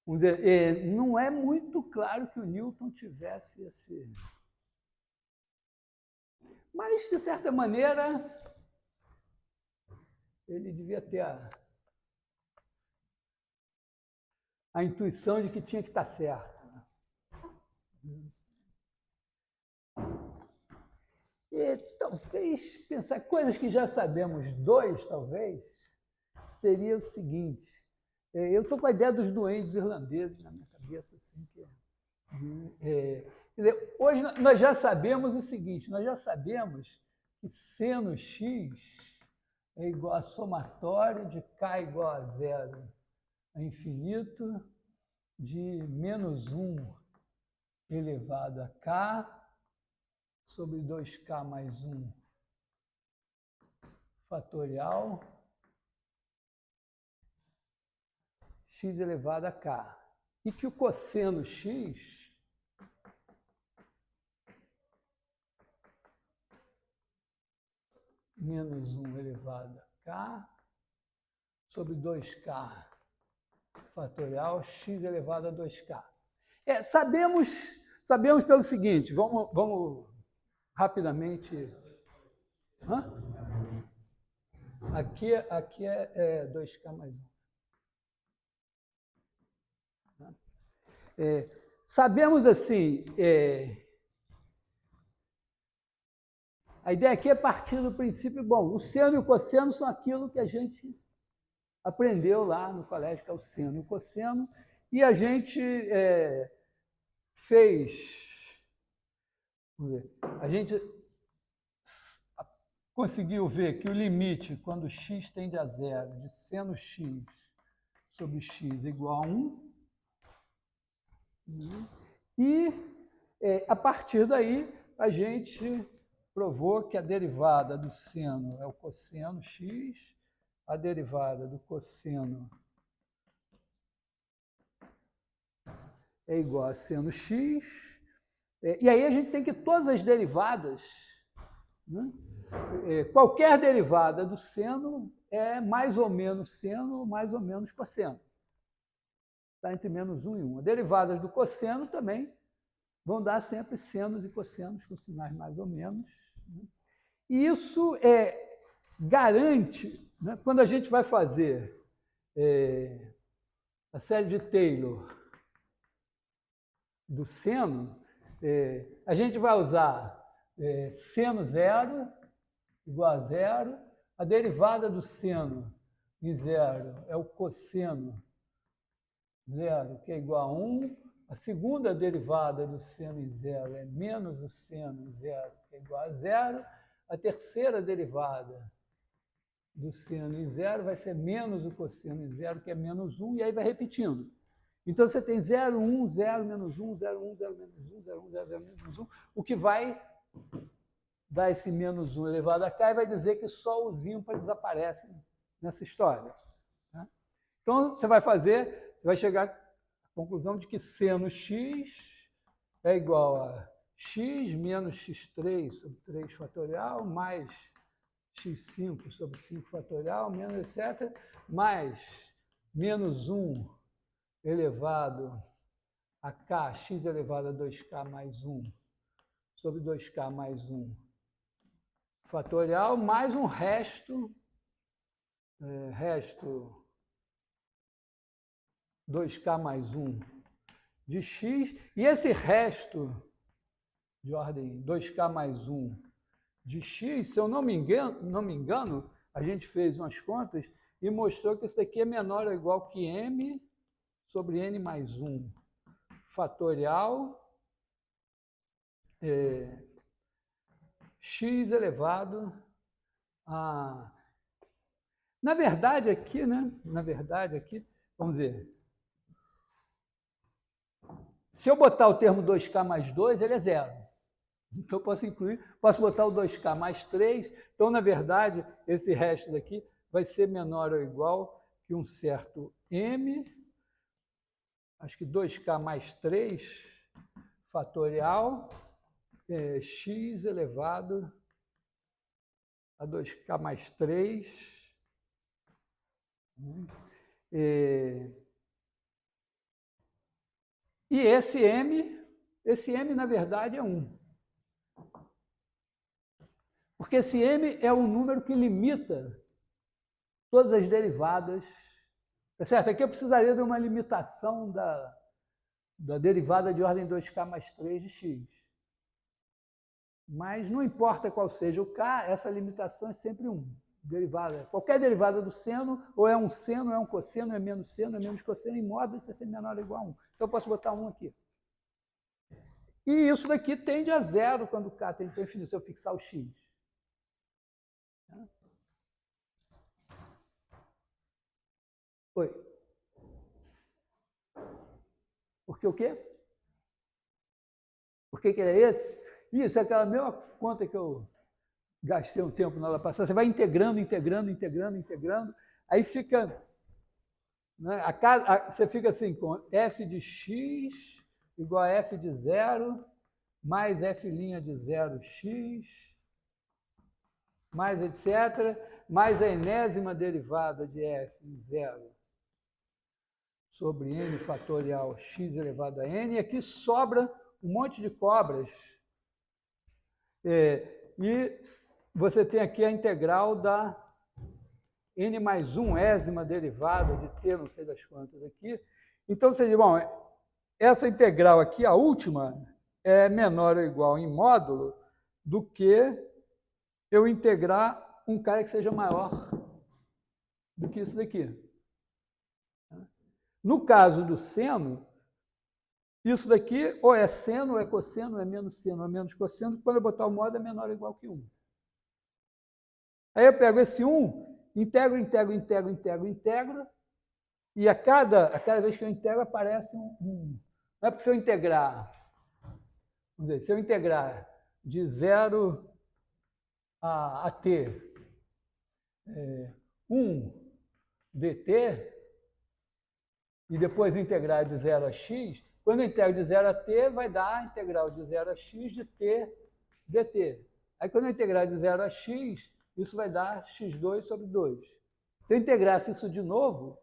vamos dizer, não é muito claro que o Newton tivesse esse... Mas, de certa maneira, ele devia ter a intuição de que tinha que estar certo. E talvez pensar coisas que já sabemos, talvez, seria o seguinte. Eu estou com a ideia dos duendes irlandeses na minha cabeça, assim, quer dizer, hoje nós já sabemos o seguinte, nós já sabemos que seno x é igual a somatório de k igual a zero a infinito de menos 1 elevado a k sobre 2k mais 1 fatorial x elevado a k. E que o cosseno x menos 1 elevado a k sobre 2k fatorial x elevado a 2k. Sabemos pelo seguinte, vamos rapidamente... Aqui é 2k mais 1. Sabemos assim, a ideia aqui é partir do princípio, bom, o seno e o cosseno são aquilo que a gente aprendeu lá no colégio, que é o seno e o cosseno, e a gente a gente conseguiu ver que o limite, quando x tende a zero, de seno x sobre x igual a 1, e a partir daí a gente provou que a derivada do seno é o cosseno x, a derivada do cosseno é igual a seno x, e aí a gente tem que todas as derivadas, né? Qualquer derivada do seno é mais ou menos seno, mais ou menos cosseno. Está entre menos 1 e 1. Derivadas do cosseno também vão dar sempre senos e cossenos com sinais mais ou menos. Né? E isso garante, né, quando a gente vai fazer a série de Taylor do seno, a gente vai usar seno zero igual a zero, a derivada do seno em zero é o cosseno zero, que é igual a 1, a segunda derivada do seno em zero é menos o seno em zero, que é igual a zero, a terceira derivada do seno em zero vai ser menos o cosseno em zero, que é menos 1, e aí vai repetindo. Então, você tem 0, 1, 0, menos 1, 0, 1, 0, menos 1, 0, 1, 0, 0, menos 1, o que vai dar esse menos 1 elevado a cá e vai dizer que só os ímpares desaparecem nessa história. Tá? Então, você vai chegar à conclusão de que seno x é igual a x menos x3 sobre 3 fatorial, mais x5 sobre 5 fatorial, menos etc., mais menos 1 elevado a k, x elevado a 2k mais 1, sobre 2k mais 1 fatorial, mais um resto 2k mais 1 de x, e esse resto de ordem 2k mais 1 de x, se eu não me engano, a gente fez umas contas e mostrou que isso daqui é menor ou igual que m sobre n mais 1 fatorial x elevado a... Na verdade, aqui, vamos dizer, se eu botar o termo 2k mais 2, ele é zero. Então, eu posso botar o 2k mais 3. Então, na verdade, esse resto daqui vai ser menor ou igual que um certo m, acho que 2k mais 3 fatorial, x elevado a 2k mais 3. E esse m, na verdade, é 1. Porque esse m é o número que limita todas as derivadas. Tá certo? Aqui eu precisaria de uma limitação da derivada de ordem 2k mais 3 de x. Mas não importa qual seja o k, essa limitação é sempre 1. Derivada. Qualquer derivada do seno, ou é um seno, é um cosseno, é menos cosseno, em modo isso é sempre menor ou igual a 1. Então, eu posso botar 1 aqui. E isso daqui tende a zero quando o k tende para infinito, se eu fixar o x. Oi. Porque o quê? Por que é esse? Isso é aquela mesma conta que eu gastei um tempo na aula passada. Você vai integrando, aí fica... Né, você fica assim, com f de x igual a f de 0, mais f' de 0x, mais etc., mais a enésima derivada de f em 0 sobre n fatorial x elevado a n, e aqui sobra um monte de cobras. E você tem aqui a integral da n mais 1ª derivada de t, não sei das quantas aqui. Então, você diz, bom, essa integral aqui, a última, é menor ou igual em módulo do que eu integrar um cara que seja maior do que isso daqui. No caso do seno, isso daqui ou é seno, ou é cosseno, ou é menos cosseno, quando eu botar o módulo é menor ou igual que 1. Aí eu pego esse 1, integro, e a cada vez que eu integro aparece um. Não é porque se eu integrar, vamos dizer, se eu integrar de 0 a t 1 dt, e depois integrar de 0 a x, quando eu integro de 0 a t, vai dar a integral de 0 a x de t dt. Aí, quando eu integrar de 0 a x, isso vai dar x2 sobre 2. Se eu integrasse isso de novo,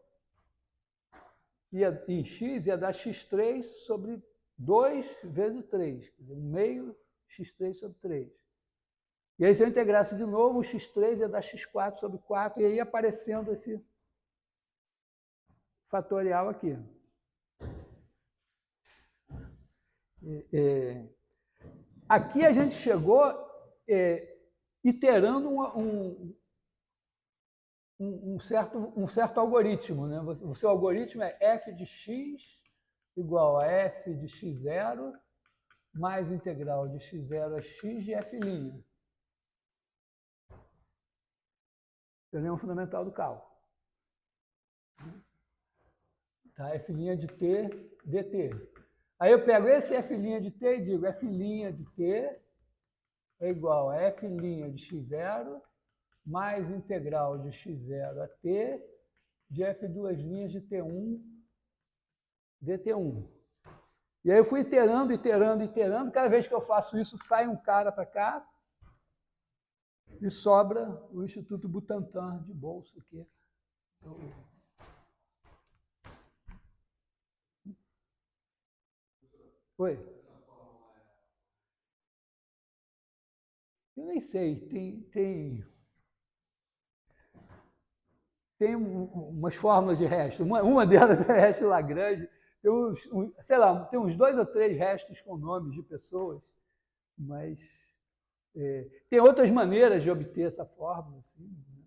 em x ia dar x3 sobre 2 vezes 3, quer dizer, 1 meio x3 sobre 3. E aí, se eu integrasse de novo, o x3 ia dar x4 sobre 4, e aí aparecendo esse fatorial aqui. Aqui a gente chegou iterando um certo algoritmo, né? O seu algoritmo é f de x igual a f de x0 mais integral de x0 a x de f'. Teorema fundamental do cálculo. Tá? F' de t dt. Aí eu pego esse f' de t e digo f' de t é igual a f' de x0 mais integral de x0 a t de f2' de t1 dt1. E aí eu fui iterando. Cada vez que eu faço isso, sai um cara para cá e sobra o Instituto Butantan de bolsa aqui. Oi? Eu nem sei, tem umas fórmulas de resto. Uma delas é resto Lagrange. Sei lá, tem uns 2 ou 3 restos com nomes de pessoas, mas tem outras maneiras de obter essa fórmula. Assim, né?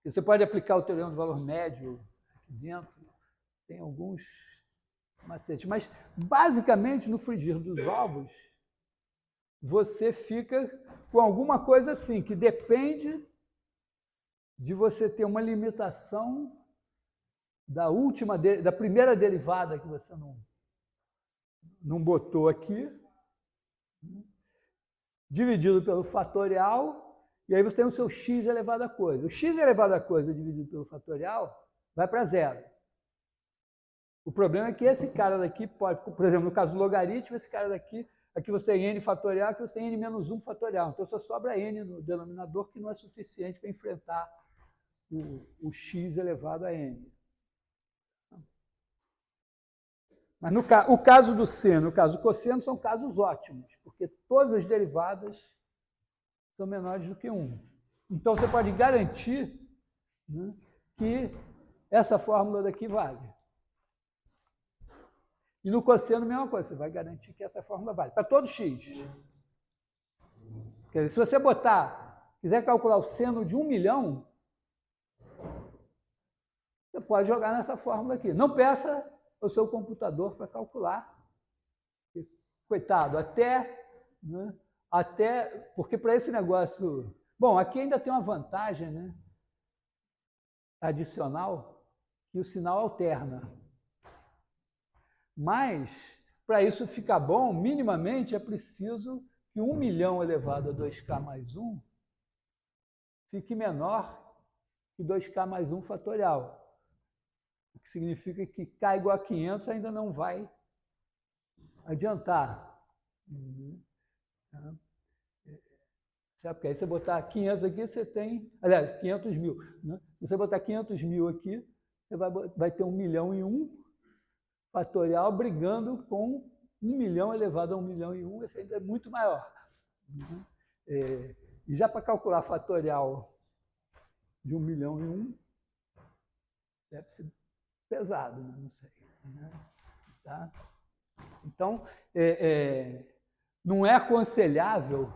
Você pode aplicar o teorema do valor médio aqui dentro, tem alguns macetes. Mas, basicamente, no frigir dos ovos, você fica com alguma coisa assim, que depende de você ter uma limitação da primeira derivada que você não botou aqui, dividido pelo fatorial, e aí você tem o seu x elevado a coisa. O x elevado a coisa dividido pelo fatorial vai para zero. O problema é que esse cara daqui pode, por exemplo, no caso do logaritmo, esse cara daqui, aqui você tem n fatorial, aqui você tem n menos 1 fatorial. Então só sobra n no denominador, que não é suficiente para enfrentar o x elevado a n. Mas o caso do seno e o caso do cosseno são casos ótimos, porque todas as derivadas são menores do que 1. Então, você pode garantir, né, que essa fórmula daqui vale. E no cosseno, a mesma coisa, você vai garantir que essa fórmula vale. Para todo x. Quer dizer, se você quiser calcular o seno de 1 milhão, você pode jogar nessa fórmula aqui. Não peça o seu computador para calcular. Coitado, porque para esse negócio... Bom, aqui ainda tem uma vantagem, né, adicional, que o sinal alterna. Mas, para isso ficar bom, minimamente é preciso que 1 milhão elevado a 2k mais 1 fique menor que 2k mais 1 fatorial. O que significa que k igual a 500 ainda não vai adiantar. Certo? Porque aí você botar 500 aqui, você tem... Aliás, 500 mil. Né? Se você botar 500 mil aqui, você vai ter 1 milhão e 1 fatorial brigando com 1 milhão elevado a 1 milhão e 1. Esse ainda é muito maior. E já para calcular fatorial de 1 milhão e 1, deve ser pesado, né? Não sei. Né? Tá? Então, não é aconselhável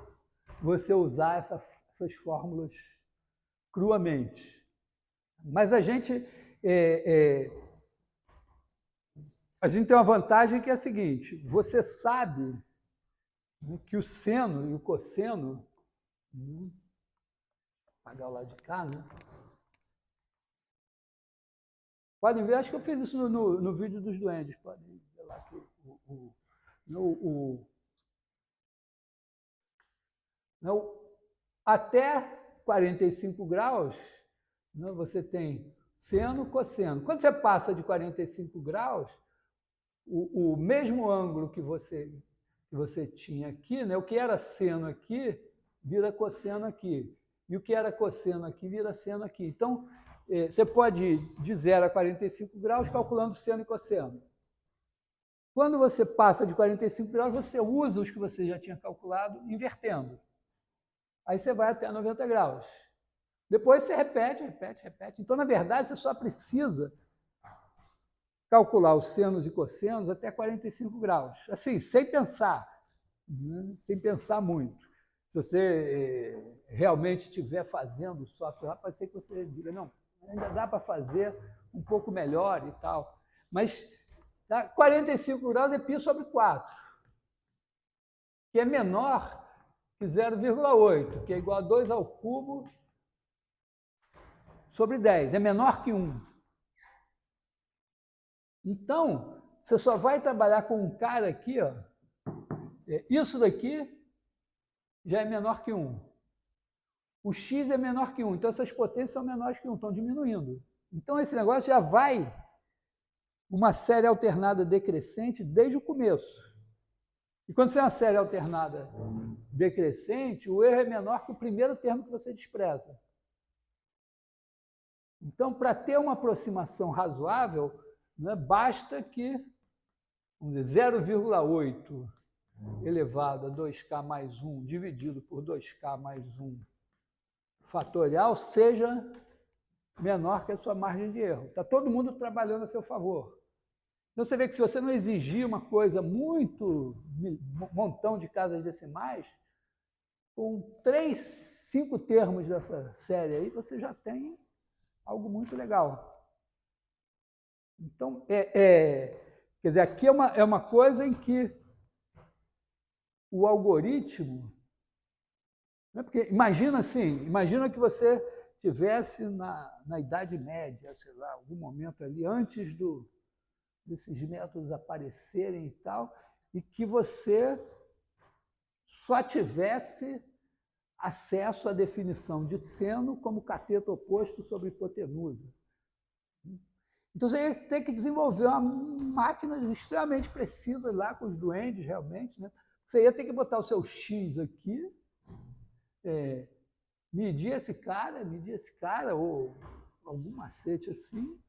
você usar essas fórmulas cruamente. Mas a gente tem uma vantagem que é a seguinte: você sabe que o seno e o cosseno... Vou apagar o lado de cá, né? Podem ver, acho que eu fiz isso no vídeo dos duendes. Podem ver lá que até 45 graus, né, você tem seno, cosseno. Quando você passa de 45 graus, o mesmo ângulo que você tinha aqui, né, o que era seno aqui, vira cosseno aqui. E o que era cosseno aqui, vira seno aqui. Então, você pode ir de 0 a 45 graus calculando seno e cosseno. Quando você passa de 45 graus, você usa os que você já tinha calculado, invertendo. Aí você vai até 90 graus. Depois você repete. Então, na verdade, você só precisa calcular os senos e cossenos até 45 graus. Assim, sem pensar, né? Sem pensar muito. Se você realmente estiver fazendo o software lá, pode ser que você diga, não, ainda dá para fazer um pouco melhor e tal. Mas 45 graus é π sobre 4, que é menor que 0,8, que é igual a 2 ao cubo sobre 10. É menor que 1. Então, você só vai trabalhar com um cara aqui, ó. Isso daqui já é menor que 1. O x é menor que 1. Então, essas potências são menores que 1, estão diminuindo. Então, esse negócio já vai uma série alternada decrescente desde o começo. E quando você é uma série alternada decrescente, o erro é menor que o primeiro termo que você despreza. Então, para ter uma aproximação razoável, né, basta que, vamos dizer, 0,8 elevado a 2k mais 1 dividido por 2k mais 1 fatorial seja menor que a sua margem de erro. Está todo mundo trabalhando a seu favor. Então, você vê que se você não exigir uma coisa muito, um montão de casas decimais, com 3, 5 termos dessa série aí, você já tem algo muito legal. Então, quer dizer, aqui é uma coisa em que o algoritmo... Né, porque imagina assim, imagina que você tivesse na Idade Média, sei lá, algum momento ali, antes desses métodos aparecerem e tal, e que você só tivesse acesso à definição de seno como cateto oposto sobre hipotenusa. Então, você ia ter que desenvolver uma máquina extremamente precisa lá com os duendes, realmente. Né? Você ia ter que botar o seu X aqui, medir esse cara, ou algum macete assim,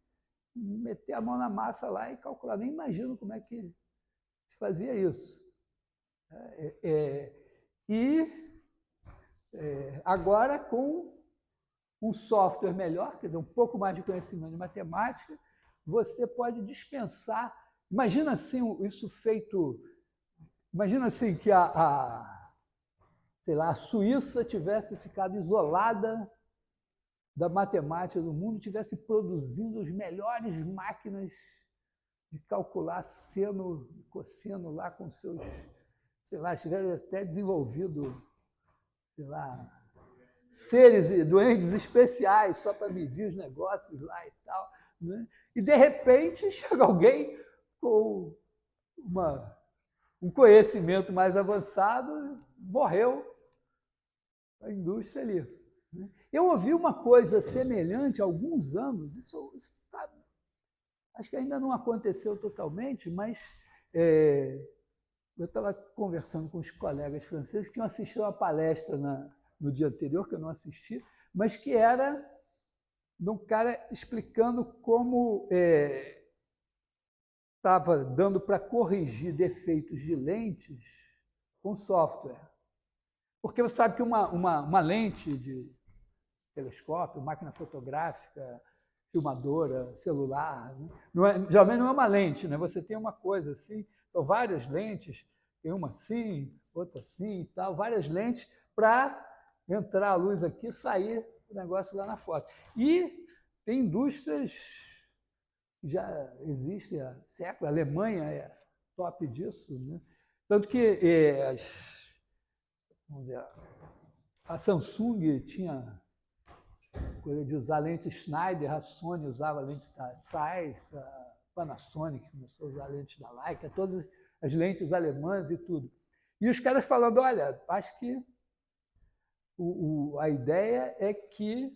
meter a mão na massa lá e calcular. Nem imagino como é que se fazia isso. Agora, com um software melhor, quer dizer, um pouco mais de conhecimento de matemática, você pode dispensar. Imagina assim, isso feito. Imagina assim que sei lá, a Suíça tivesse ficado isolada da matemática do mundo, tivesse produzindo as melhores máquinas de calcular seno e cosseno lá com seus, sei lá, tivesse até desenvolvido, sei lá, seres e duendes especiais só para medir os negócios lá e tal. Né? E, de repente, chega alguém com um conhecimento mais avançado, morreu a indústria ali. Né? Eu ouvi uma coisa semelhante há alguns anos, isso acho que ainda não aconteceu totalmente, mas eu estava conversando com os colegas franceses que tinham assistido uma palestra no dia anterior, que eu não assisti, mas que era de um cara explicando como estava dando para corrigir defeitos de lentes com software. Porque você sabe que uma lente de telescópio, máquina fotográfica, filmadora, celular, né? Geralmente não é uma lente, né? Você tem uma coisa assim, são várias lentes, tem uma assim, outra assim e tal, várias lentes para entrar a luz aqui, sair o negócio lá na foto. E tem indústrias que já existem há séculos, a Alemanha é top disso, né? Tanto que vamos dizer, a Samsung tinha coisa de usar lente Schneider, a Sony usava lente Zeiss, a Panasonic começou a usar lente da Leica, todas as lentes alemãs e tudo. E os caras falando, olha, acho que a ideia é que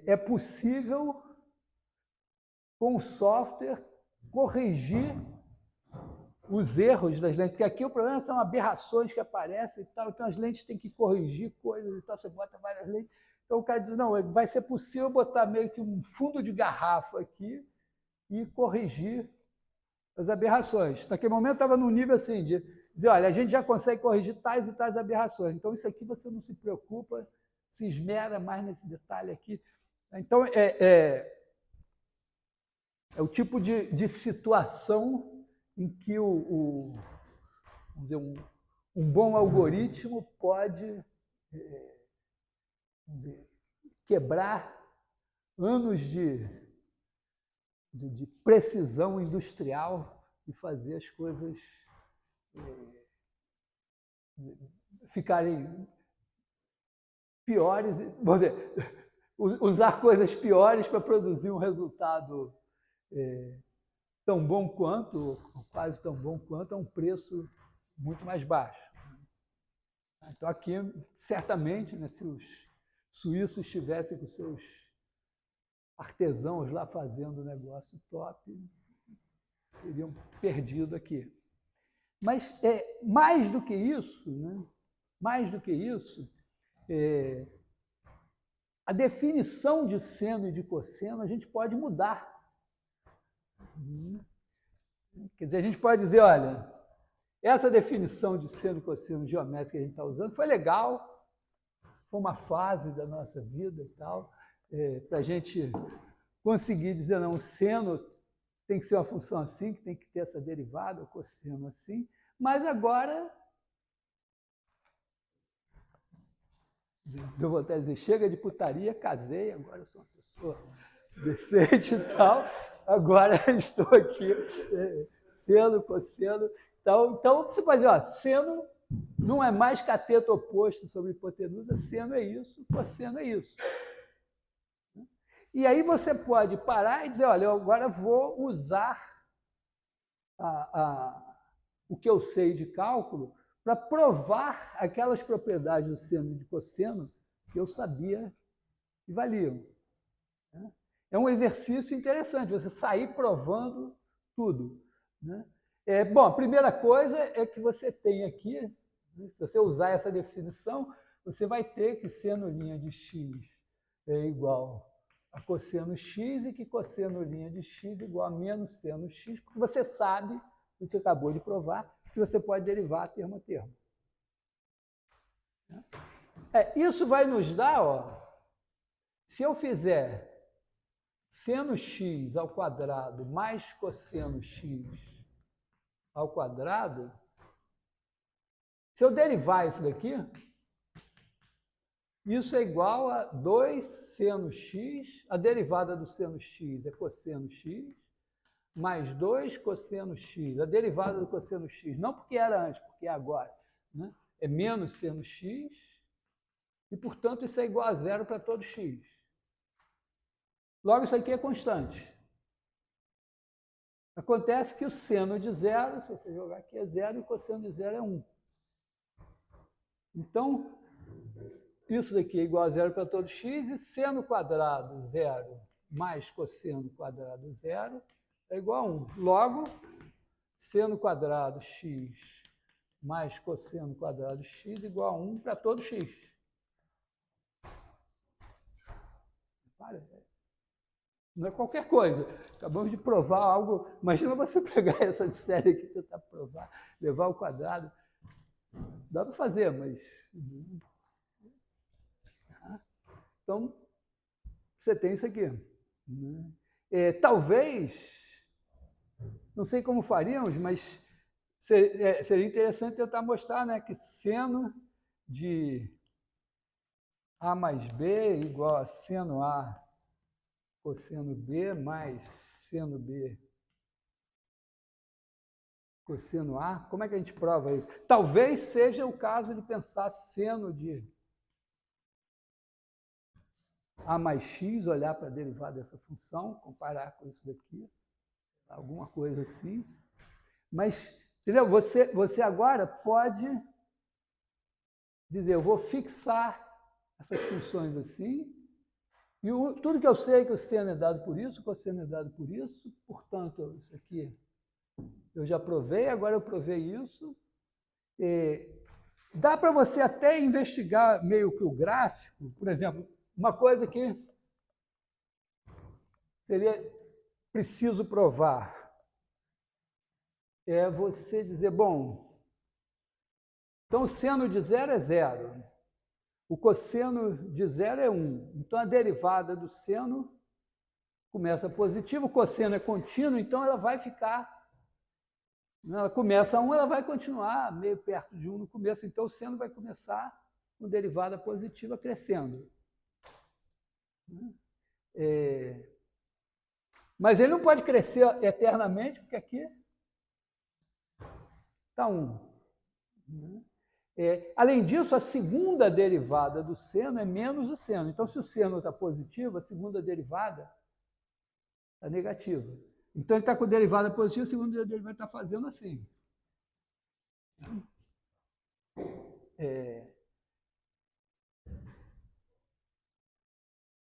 é possível, com o software, corrigir os erros das lentes, porque aqui o problema são aberrações que aparecem e tal, então as lentes têm que corrigir coisas e tal, você bota várias lentes. Então o cara diz, não, vai ser possível botar meio que um fundo de garrafa aqui e corrigir as aberrações. Naquele momento estava num nível assim, de dizer, olha, a gente já consegue corrigir tais e tais aberrações. Então, isso aqui você não se preocupa, se esmera mais nesse detalhe aqui. Então, é o tipo de situação em que vamos dizer, um bom algoritmo pode vamos dizer, quebrar anos de precisão industrial e fazer as coisas ficarem piores, vamos dizer, usar coisas piores para produzir um resultado tão bom quanto, ou quase tão bom quanto, a um preço muito mais baixo. Então, aqui, certamente, né, se os suíços estivessem com seus artesãos lá fazendo um negócio top, teriam perdido aqui. Mas, mais do que isso, né, mais do que isso, a definição de seno e de cosseno a gente pode mudar. Quer dizer, a gente pode dizer, olha, essa definição de seno e cosseno geométrico que a gente está usando foi legal, foi uma fase da nossa vida e tal, para a gente conseguir dizer, não, o seno tem que ser uma função assim, que tem que ter essa derivada, o cosseno assim, mas agora, eu vou até dizer, chega de putaria, casei, agora eu sou uma pessoa decente e tal, agora estou aqui, seno, cosseno. Então, você pode dizer, ó, seno não é mais cateto oposto sobre hipotenusa, seno é isso, cosseno é isso. E aí você pode parar e dizer, olha, eu agora vou usar o que eu sei de cálculo para provar aquelas propriedades do seno e de cosseno que eu sabia que valiam. É um exercício interessante, você sair provando tudo. Né? Bom, a primeira coisa é que você tem aqui, né, se você usar essa definição, você vai ter que seno linha de x é igual a cosseno x e que cosseno linha de x é igual a menos seno x, porque você sabe, você acabou de provar, que você pode derivar termo a termo. Isso vai nos dar, ó, se eu fizer seno x ao quadrado mais cosseno x ao quadrado, se eu derivar isso daqui, isso é igual a 2 seno x, a derivada do seno x é cosseno x, mais 2 cosseno x, a derivada do cosseno x, não porque era antes, porque é agora, né? É menos seno x, e, portanto, isso é igual a zero para todo x. Logo, isso aqui é constante. Acontece que o seno de zero, se você jogar aqui, é zero, e o cosseno de zero é 1. Então, isso daqui é igual a zero para todo x, e seno quadrado zero mais cosseno quadrado zero é igual a 1. Logo, seno quadrado x mais cosseno quadrado x igual a 1 para todo x. Não é qualquer coisa. Acabamos de provar algo. Imagina você pegar essa série aqui e tentar provar, levar ao quadrado. Dá para fazer, mas... Então, você tem isso aqui. Talvez, não sei como faríamos, mas seria interessante tentar mostrar, né, que seno de A mais B igual a seno A cosseno B mais seno B cosseno A. Como é que a gente prova isso? Talvez seja o caso de pensar seno de A mais x, olhar para a derivada dessa função, comparar com isso daqui, alguma coisa assim. Mas, entendeu? Você agora pode dizer, eu vou fixar essas funções assim, e tudo que eu sei é que o seno é dado por isso, o cosseno é dado por isso, portanto, isso aqui eu já provei, agora eu provei isso. Dá para você até investigar meio que o gráfico, por exemplo, uma coisa que seria preciso provar. é você dizer, bom, então o seno de 0 é 0, o cosseno de 0 é 1. Então a derivada do seno começa positiva, o cosseno é contínuo, então ela vai ficar, ela começa a 1, ela vai continuar meio perto de 1 no começo, então o seno vai começar com derivada positiva crescendo. Mas ele não pode crescer eternamente, porque aqui está 1. Além disso, a segunda derivada do seno é menos o seno. Então, se o seno está positivo, a segunda derivada está negativa. Então, ele está com derivada positiva, a segunda derivada está fazendo assim.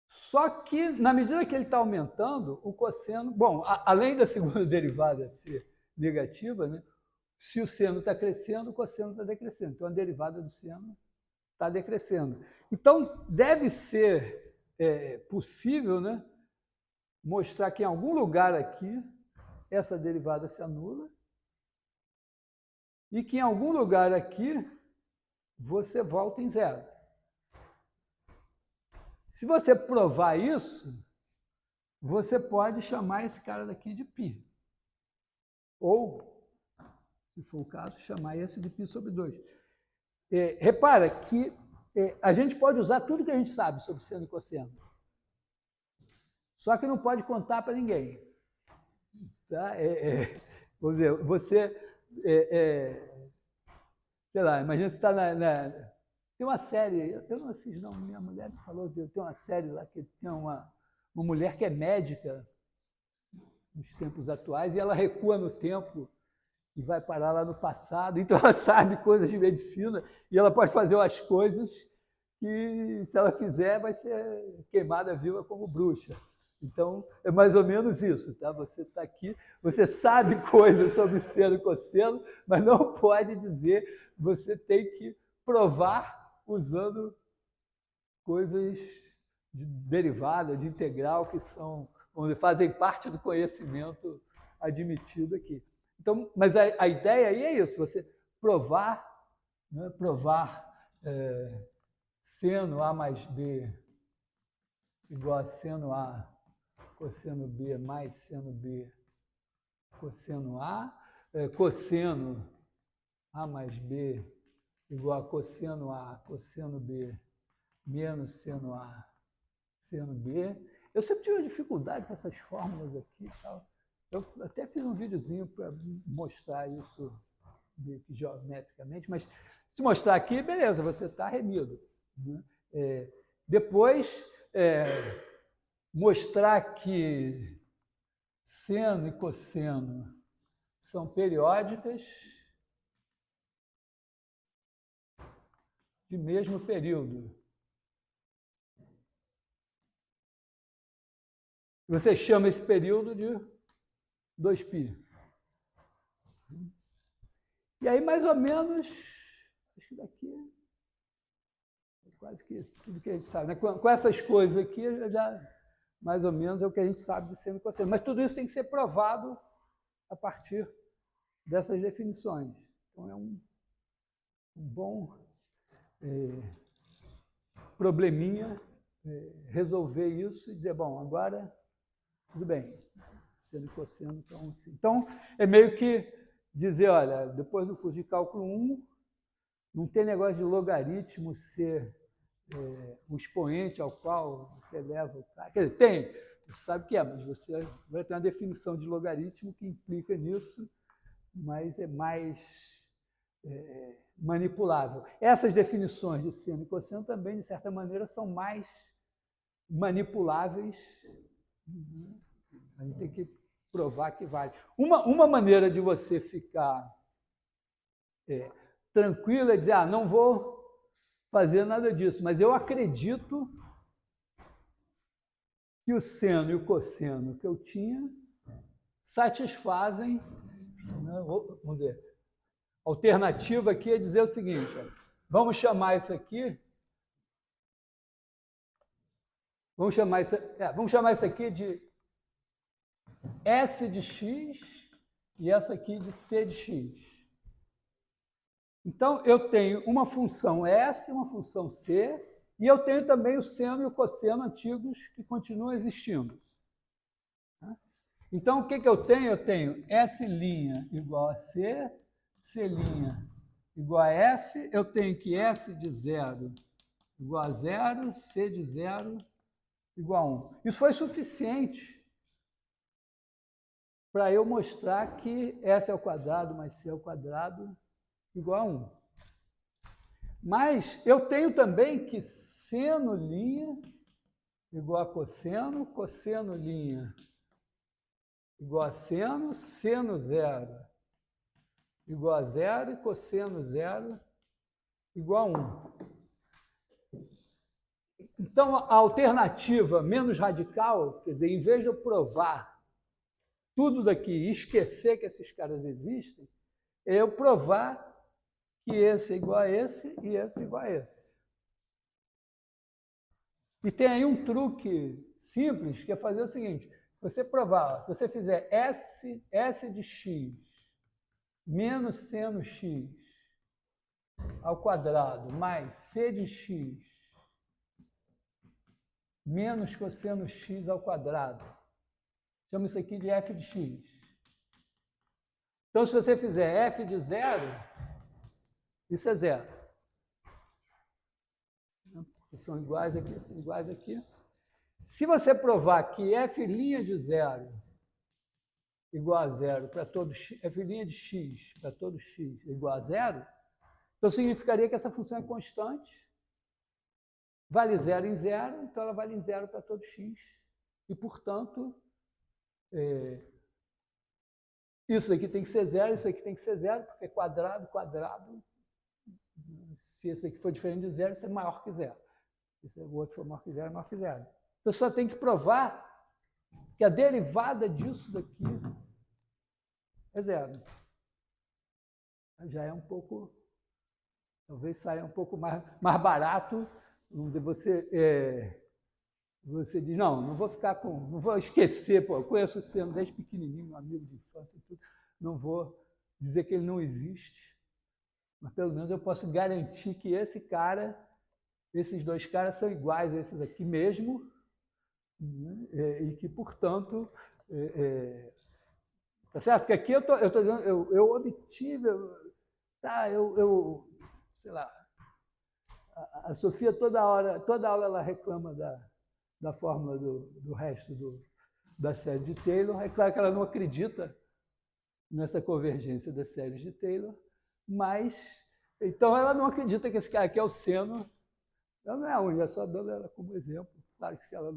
Só que, na medida que ele está aumentando, o cosseno... Bom, além da segunda derivada ser negativa, né, se o seno está crescendo, o cosseno está decrescendo. Então, a derivada do seno está decrescendo. Então, deve ser possível, né, mostrar que em algum lugar aqui essa derivada se anula e que em algum lugar aqui você volta em 0. Se você provar isso, você pode chamar esse cara daqui de π. Ou, se for o caso, chamar esse de π sobre 2. Repara que a gente pode usar tudo que a gente sabe sobre seno e cosseno. Só que não pode contar para ninguém. Tá? Vamos dizer, você... sei lá, imagina você está tem uma série, eu não assisto, não, minha mulher me falou, tem uma série lá que tem uma mulher que é médica nos tempos atuais e ela recua no tempo e vai parar lá no passado, então ela sabe coisas de medicina e ela pode fazer umas coisas que, se ela fizer, vai ser queimada viva como bruxa. Então, é mais ou menos isso, tá? Você está aqui, você sabe coisas sobre seno e cosseno, mas não pode dizer, você tem que provar usando coisas de derivada, de integral, que fazem parte do conhecimento admitido aqui. Então, mas a ideia aí é isso, você provar, né, seno A mais B igual a seno A cosseno B mais seno B cosseno A, cosseno A mais B igual a cosseno B menos seno A, seno B. Eu sempre tive dificuldade com essas fórmulas aqui e tal. Eu até fiz um videozinho para mostrar isso geometricamente, mas se mostrar aqui, beleza, você está remido. Né? Depois, mostrar que seno e cosseno são periódicas de mesmo período. Você chama esse período de 2π. E aí, mais ou menos, acho que daqui é quase que tudo que a gente sabe. Né? Com essas coisas aqui, já mais ou menos é o que a gente sabe de seno e cosseno. Mas tudo isso tem que ser provado a partir dessas definições. Então, é um bom probleminha resolver isso e dizer, bom, agora tudo bem, seno e cosseno estão assim. Então, é meio que dizer, olha, depois do curso de cálculo 1, não tem negócio de logaritmo ser o expoente ao qual você leva o cara. Quer dizer, tem, você sabe que mas você vai ter uma definição de logaritmo que implica nisso, mas é mais manipulável. Essas definições de seno e cosseno também, de certa maneira, são mais manipuláveis. A gente tem que provar que vale. Uma maneira de você ficar tranquilo é dizer, não vou fazer nada disso, mas eu acredito que o seno e o cosseno que eu tinha satisfazem, né, vamos dizer, a alternativa aqui é dizer o seguinte, vamos chamar isso aqui, vamos chamar isso aqui de S de x e essa aqui de c de x. Então, eu tenho uma função S, uma função C, e eu tenho também o seno e o cosseno antigos que continuam existindo. Então, o que eu tenho? Eu tenho S' igual a C, C' igual a S, eu tenho que S de 0 igual a 0, C de 0 igual a 1. Isso foi suficiente para eu mostrar que S ao quadrado mais C ao quadrado igual a 1. Mas eu tenho também que seno' igual a cosseno, cosseno' igual a seno, seno 0 igual a 0 e cosseno 0 igual a 1. Então, a alternativa menos radical, quer dizer, em vez de eu provar tudo daqui e esquecer que esses caras existem, é eu provar que esse é igual a esse e esse é igual a esse. E tem aí um truque simples, que é fazer o seguinte: se você provar, se você fizer S de x menos seno x ao quadrado mais C de x menos cosseno x ao quadrado, chama isso aqui de f de x. Então, se você fizer f de 0, isso é 0. São iguais aqui, são iguais aqui. Se você provar que f' de 0 igual a 0 para todo x, f' de x para todo x igual a 0, então significaria que essa função é constante, vale 0 em 0, então ela vale em 0 para todo x. E, portanto, isso aqui tem que ser 0, isso aqui tem que ser 0, porque quadrado, quadrado, se esse aqui for diferente de 0, isso é maior que 0. Se o outro for maior que 0, é maior que 0. Então, só tem que provar que a derivada disso daqui é 0. Já é um pouco, talvez saia um pouco mais barato. Você diz, não vou ficar com, não vou esquecer, pô, eu conheço o seno desde pequenininho, um amigo de infância e tudo, não vou dizer que ele não existe, mas pelo menos eu posso garantir que esses dois caras são iguais a esses aqui mesmo, né? E que, portanto, tá certo? Porque aqui eu tô dizendo, eu obtive, sei lá, a Sofia toda aula ela reclama da fórmula do resto da série de Taylor. É claro que ela não acredita nessa convergência das séries de Taylor, mas então ela não acredita que esse cara aqui é o seno. Ela não é a única, só dando ela como exemplo. Claro que se ela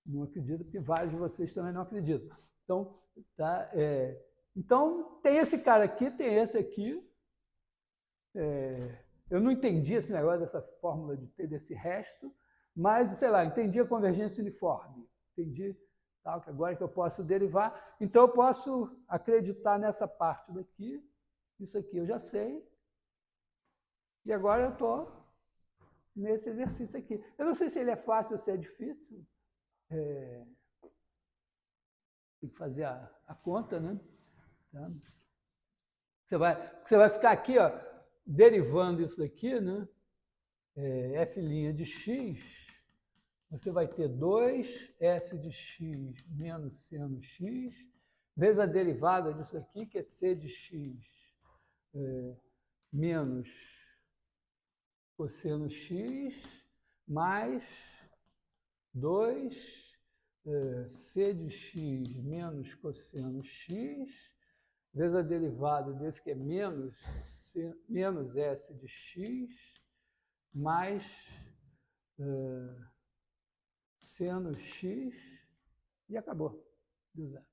não acredita, porque vários de vocês também não acreditam. Então, então tem esse cara aqui, tem esse aqui. Eu não entendi esse negócio dessa fórmula de ter desse resto, mas, sei lá, entendi a convergência uniforme, entendi tal, que agora que eu posso derivar, então eu posso acreditar nessa parte daqui, isso aqui eu já sei, e agora eu estou nesse exercício aqui. Eu não sei se ele é fácil ou se é difícil, tem que fazer a conta, né? Tá? Você vai ficar aqui, ó, derivando isso daqui, né? F' de x, você vai ter 2S de x menos seno x, vezes a derivada disso aqui, que é C de x menos cosseno x, mais 2 C de x menos cosseno x, vezes a derivada desse que é menos S de x, mais seno x, e acabou. Deu zero.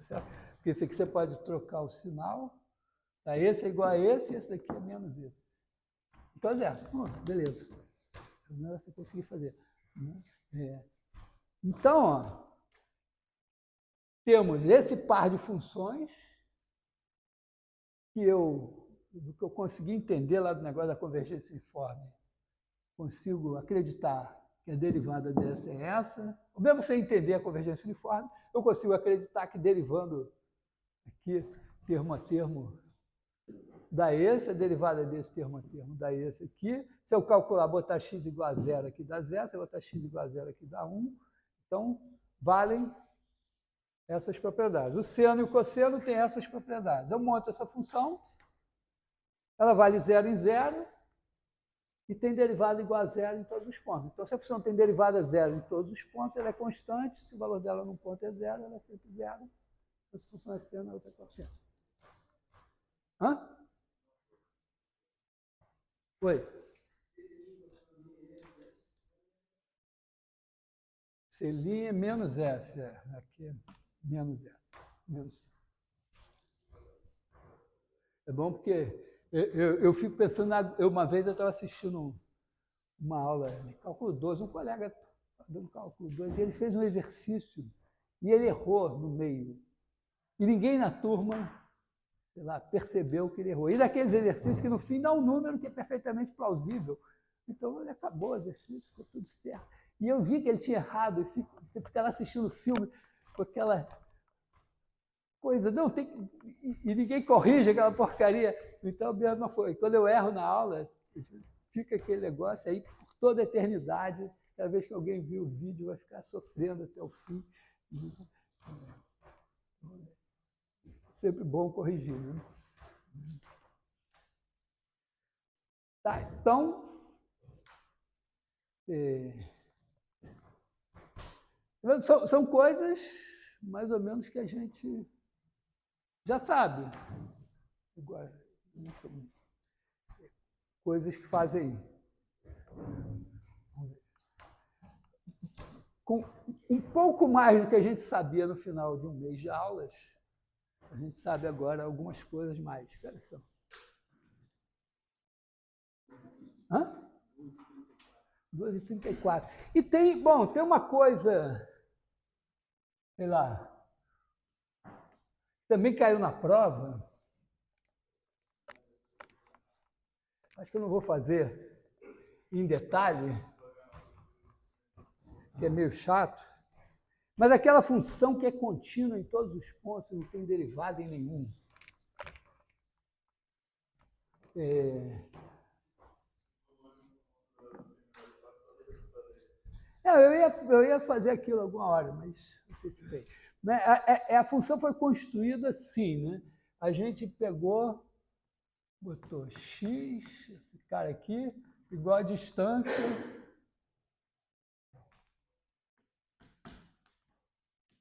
Certo? Porque esse aqui você pode trocar o sinal. Tá? Esse é igual a esse, e esse daqui é menos esse. Então é zero. Beleza. Não é você conseguir fazer. Então, ó, temos esse par de funções do que eu consegui entender lá do negócio da convergência uniforme. Consigo acreditar que a derivada dessa é essa. Ou mesmo sem entender a convergência uniforme, eu consigo acreditar que derivando aqui, termo a termo, dá esse, a derivada desse termo a termo dá esse aqui. Se eu calcular, botar x igual a zero aqui dá zero, se eu botar x igual a zero aqui dá 1. Então, valem essas propriedades. O seno e o cosseno têm essas propriedades. Eu monto essa função, ela vale 0 em 0 e tem derivada igual a zero em todos os pontos. Então, se a função tem derivada zero em todos os pontos, ela é constante. Se o valor dela num ponto é zero, ela é sempre zero. Se a função é seno, a outra é cosseno. Hã? Oi. Selinha é menos S. Aqui é menos S. Menos. É bom porque eu fico pensando... Uma vez eu estava assistindo uma aula de cálculo 2, um colega estava dando cálculo 2, e ele fez um exercício e ele errou no meio. E ninguém na turma, sei lá, percebeu que ele errou. E daqueles exercícios que no fim dá um número que é perfeitamente plausível. Então ele acabou o exercício, ficou tudo certo. E eu vi que ele tinha errado, e você fica lá assistindo o filme com aquela coisa, não, tem e ninguém corrige aquela porcaria. Então, a mesma foi. Quando eu erro na aula, fica aquele negócio aí por toda a eternidade. Cada vez que alguém vir o vídeo, vai ficar sofrendo até o fim. Sempre bom corrigir, né? Tá, então, são coisas mais ou menos que a gente já sabe. Agora, são coisas que fazem com um pouco mais do que a gente sabia no final de um mês de aulas, a gente sabe agora algumas coisas mais. Que são? Hã? 2h34. E tem uma coisa, sei lá, também caiu na prova. Acho que eu não vou fazer em detalhe, que é meio chato, mas aquela função que é contínua em todos os pontos, não tem derivada em nenhum. Eu ia fazer aquilo alguma hora, mas antecipei. A função foi construída assim, né? A gente pegou, botou x, esse cara aqui, igual a distância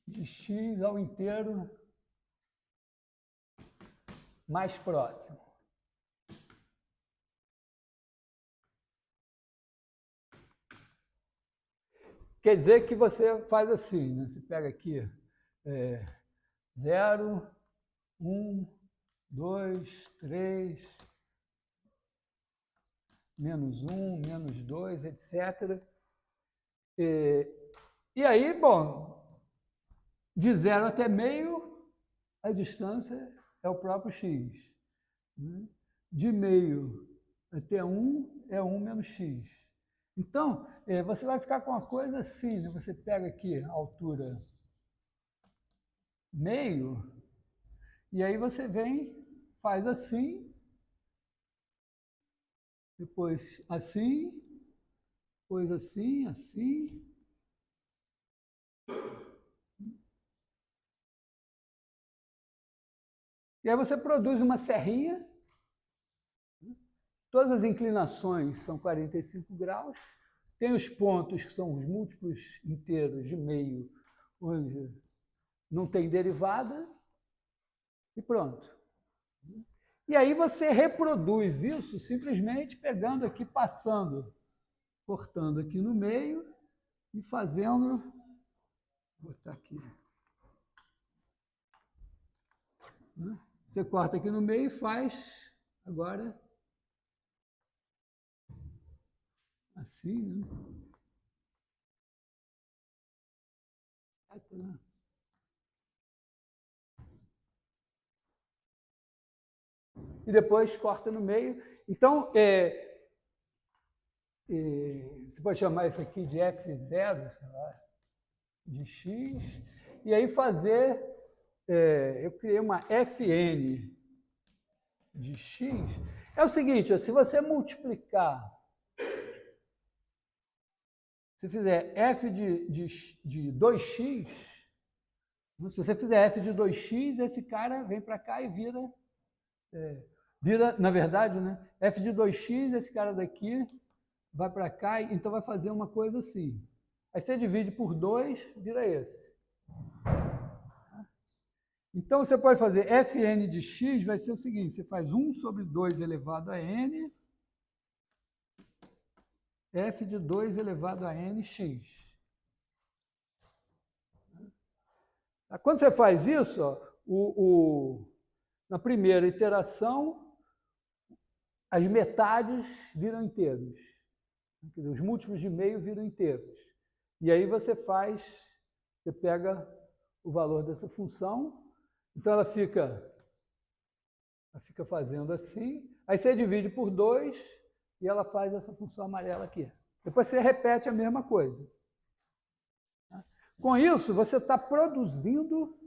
de x ao inteiro mais próximo. Quer dizer que você faz assim, né? Você pega aqui 0, 1, 2, 3, menos 1, menos 2, etc. E aí, bom, de 0 até meio, a distância é o próprio x. Né? De meio até 1 é 1 menos x. Então, você vai ficar com uma coisa assim, né? Você pega aqui a altura meio, e aí você vem, faz assim, depois assim, depois assim, assim. E aí você produz uma serrinha. Todas as inclinações são 45 graus. Tem os pontos que são os múltiplos inteiros de meio, onde não tem derivada. E pronto. E aí você reproduz isso simplesmente pegando aqui, passando, cortando aqui no meio e fazendo... Vou botar aqui. Você corta aqui no meio e faz agora assim, né? E depois corta no meio. Então, você pode chamar isso aqui de F0, sei lá, de X, e aí fazer eu criei uma Fn de x. É o seguinte, se você multiplicar, se fizer f de 2x, se você fizer f de 2x, esse cara vem para cá e vira, na verdade, né? F de 2x, esse cara daqui vai para cá, então vai fazer uma coisa assim. Aí você divide por 2, vira esse. Então, você pode fazer Fn de x, vai ser o seguinte, você faz 1 sobre 2 elevado a n, f de 2 elevado a nx. Quando você faz isso, ó, na primeira iteração, as metades viram inteiros. Os múltiplos de meio viram inteiros. E aí você pega o valor dessa função, então ela fica fazendo assim, aí você divide por 2 e ela faz essa função amarela aqui. Depois você repete a mesma coisa. Com isso, você está produzindo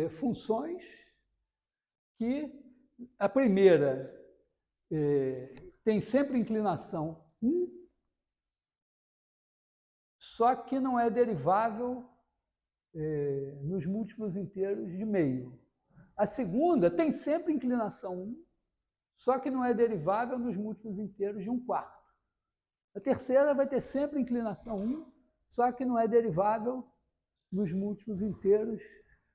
funções que a primeira tem sempre inclinação 1, só que não é derivável nos múltiplos inteiros de meio. A segunda tem sempre inclinação 1, só que não é derivável nos múltiplos inteiros de 1/4. A terceira vai ter sempre inclinação 1, só que não é derivável nos múltiplos inteiros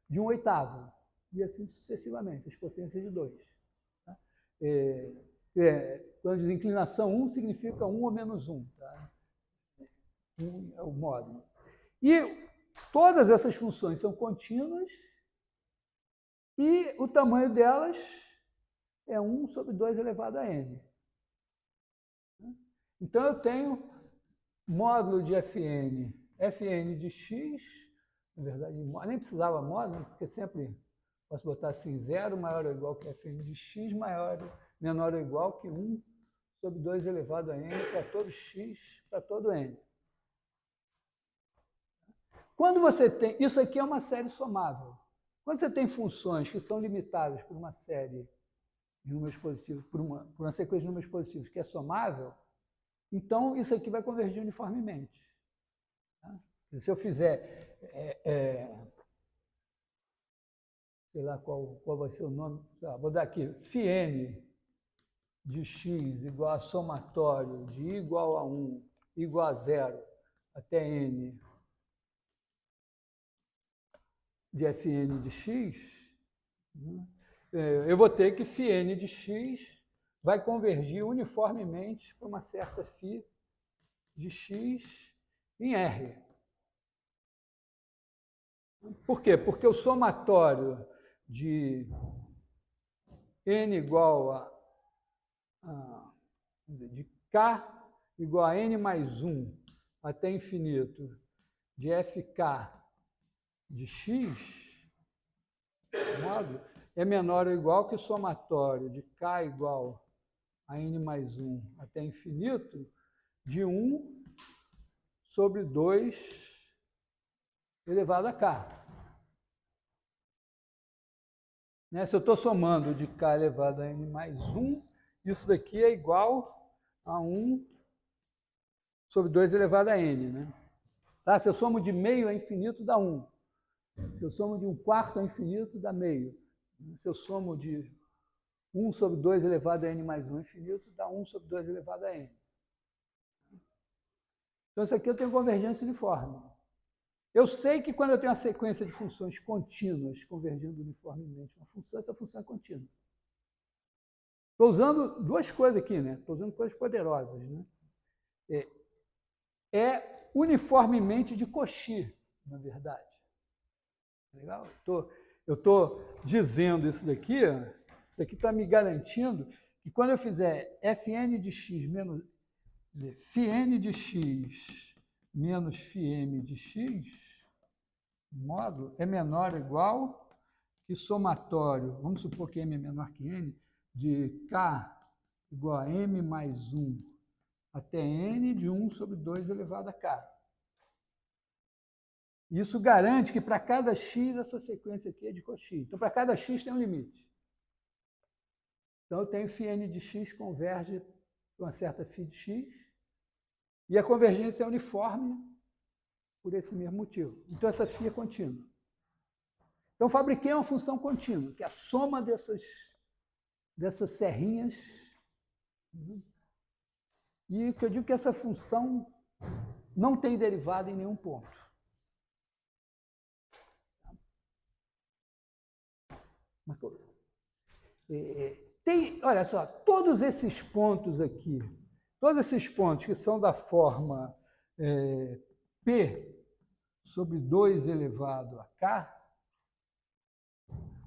de 1/8. E assim sucessivamente, as potências de 2. Tá? Quando diz inclinação 1, significa 1 ou menos 1. Tá? 1 é o módulo. E todas essas funções são contínuas e o tamanho delas é 1 sobre 2 elevado a n. Então, eu tenho módulo de Fn de x, na verdade, nem precisava módulo, porque sempre posso botar assim, 0 maior ou igual que Fn de x, menor ou igual que 1 sobre 2 elevado a n para todo x, para todo n. Quando você tem... Isso aqui é uma série somável. Quando você tem funções que são limitadas por uma série de números positivos, por uma sequência de números positivos que é somável, então isso aqui vai convergir uniformemente. Tá? Se eu fizer, sei lá qual vai ser o nome, vou dar aqui, φn de x igual a somatório de i igual a 1 igual a 0 até n de Fn de x, eu vou ter que φn de x vai convergir uniformemente para uma certa φ de x em R. Por quê? Porque o somatório de n igual de k igual a n mais 1 até infinito de fk de x, módulo, é menor ou igual que o somatório de k igual a n mais 1 até infinito de 1 sobre 2 elevado a k. Né? Se eu estou somando de k elevado a n mais 1, isso daqui é igual a 1 sobre 2 elevado a n. Né? Tá? Se eu somo de meio a infinito, dá 1. Se eu somo de 1/4 a infinito, dá meio. Se eu somo de 1 sobre 2 elevado a n mais 1 infinito, dá 1 sobre 2 elevado a n. Então, isso aqui eu tenho convergência uniforme. Eu sei que quando eu tenho uma sequência de funções contínuas convergindo uniformemente uma função, essa função é contínua. Estou usando duas coisas aqui, né? Estou usando coisas poderosas, né? É uniformemente de Cauchy, na verdade. Legal? Eu estou dizendo isso daqui está me garantindo que quando eu fizer Fn de x menos φn de x menos φm de x, módulo, é menor ou igual que somatório, vamos supor que m é menor que n, de k igual a m mais 1 até n de 1 sobre 2 elevado a k. Isso garante que para cada x essa sequência aqui é de coxi. Então, para cada x tem um limite. Então, eu tenho φn de x converge para uma certa φ de x, e a convergência é uniforme por esse mesmo motivo. Então, essa φ é contínua. Então, fabriquei uma função contínua, que é a soma dessas serrinhas. E que eu digo que essa função não tem derivada em nenhum ponto. Olha só, todos esses pontos aqui, todos esses pontos que são da forma P sobre 2 elevado a K,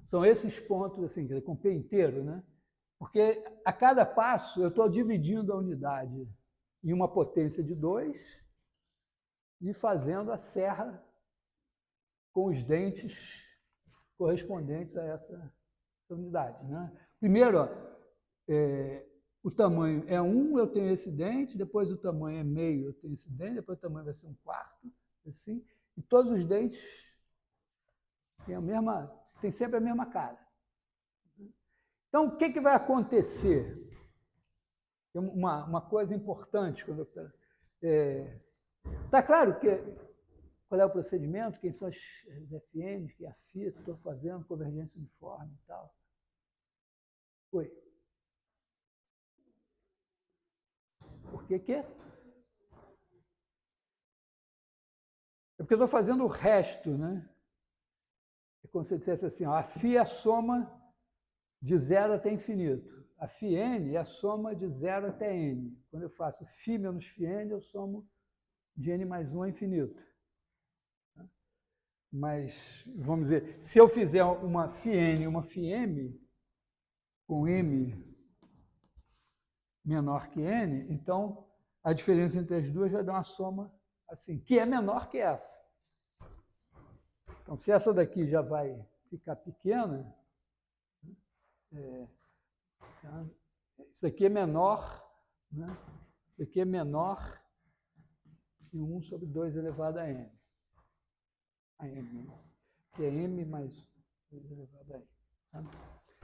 são esses pontos, assim, com P inteiro, né? Porque a cada passo eu estou dividindo a unidade em uma potência de 2 e fazendo a serra com os dentes correspondentes a essa unidade, né? Primeiro, ó, o tamanho é 1, eu tenho esse dente, depois o tamanho é meio, eu tenho esse dente, depois o tamanho vai ser 1/4, assim, e todos os dentes têm sempre a mesma cara. Então, o que vai acontecer? Uma coisa importante. Está claro qual é o procedimento, quem são as FNs, que é a fita, estou fazendo convergência uniforme e tal. Oi. Por que quê? É porque eu estou fazendo o resto, né? É como se eu dissesse assim, ó, a φ é a soma de 0 até infinito. A φn é a soma de 0 até n. Quando eu faço φ menos φn, eu somo de n mais 1 a infinito. Mas, vamos dizer, se eu fizer uma φn e uma φm, com m menor que n, então a diferença entre as duas vai dar uma soma assim, que é menor que essa. Então, se essa daqui já vai ficar pequena, isso aqui é menor, né? Isso aqui é menor que 1 sobre 2 elevado a n. A m, que é m mais 2 elevado a n. Tá?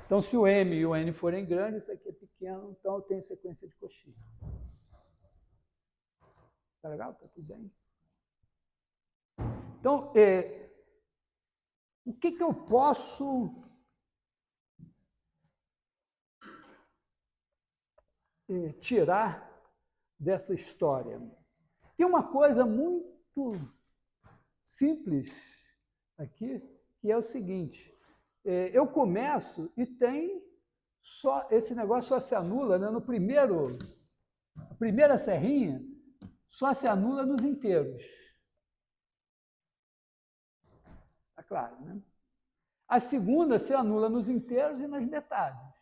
Então, se o m e o n forem grandes, isso aqui é pequeno, então eu tenho sequência de Cauchy. Tá legal? Tá tudo bem? Então, o que eu posso tirar dessa história? Tem uma coisa muito simples aqui, que é o seguinte: eu começo e tem só esse negócio só se anula, né? A primeira serrinha só se anula nos inteiros. Tá claro, né? A segunda se anula nos inteiros e nas metades,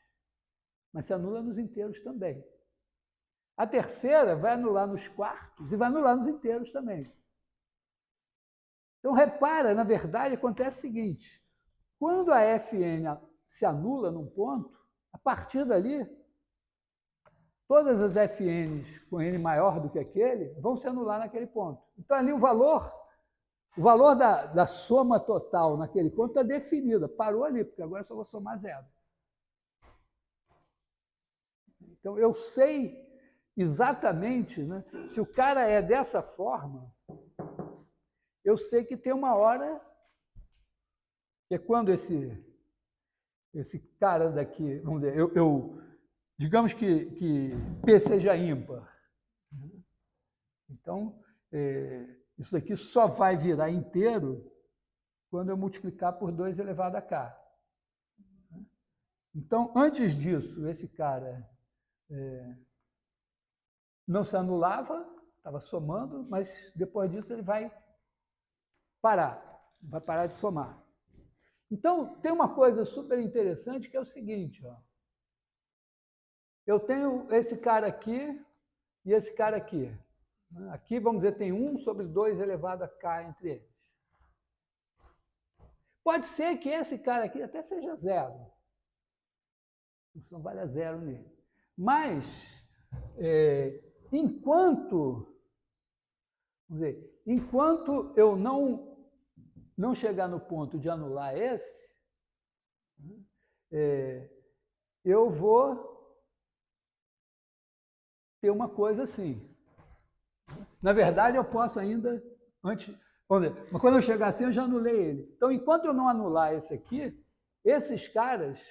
mas se anula nos inteiros também. A terceira vai anular nos quartos e vai anular nos inteiros também. Então, repara, na verdade, acontece o seguinte: quando a Fn se anula num ponto, a partir dali, todas as Fn's com n maior do que aquele vão se anular naquele ponto. Então, ali o valor da soma total naquele ponto está definida. Parou ali, porque agora eu só vou somar 0. Então, eu sei exatamente, né, se o cara é dessa forma, eu sei que tem uma hora que é quando esse cara daqui, vamos dizer, digamos que P seja ímpar. Então, isso aqui só vai virar inteiro quando eu multiplicar por 2 elevado a k. Então, antes disso, esse cara não se anulava, estava somando, mas depois disso ele vai parar de somar. Então, tem uma coisa super interessante que é o seguinte, ó. Eu tenho esse cara aqui e esse cara aqui. Aqui, vamos dizer, tem 1 sobre 2 elevado a k entre eles. Pode ser que esse cara aqui até seja 0. A função vale a 0 nele. Mas, enquanto eu não não chegar no ponto de anular esse, eu vou ter uma coisa assim. Na verdade, eu posso ainda, antes, vamos dizer, mas quando eu chegar assim, eu já anulei ele. Então, enquanto eu não anular esse aqui, esses caras...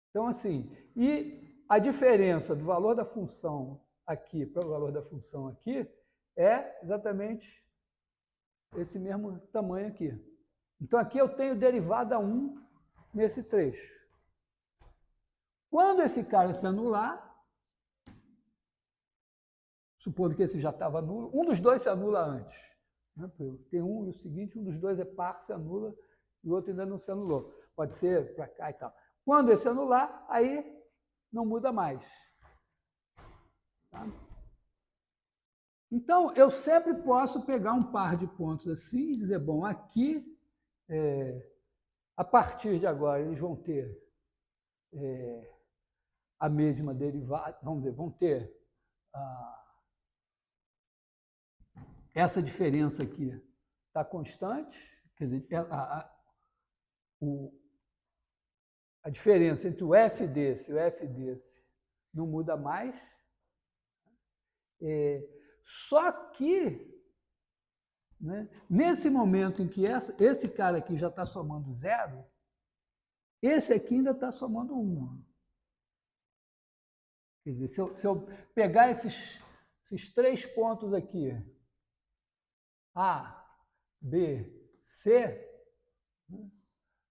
Então, assim, e a diferença do valor da função aqui para o valor da função aqui é exatamente esse mesmo tamanho aqui. Então, aqui eu tenho derivada 1 nesse trecho. Quando esse cara se anular, supondo que esse já estava nulo, um dos dois se anula antes. Né? Tem um e o seguinte, um dos dois é par, se anula, e o outro ainda não se anulou. Pode ser para cá e tal. Quando esse anular, aí não muda mais. Tá? Então, eu sempre posso pegar um par de pontos assim e dizer, bom, aqui, a partir de agora, eles vão ter a mesma derivada, vamos dizer, vão ter essa diferença aqui está constante, quer dizer, a diferença entre o f desse e o f desse não muda mais. Só que, né, nesse momento em que esse cara aqui já está somando 0, esse aqui ainda está somando 1. Quer dizer, se eu pegar esses 3 pontos aqui, A, B, C,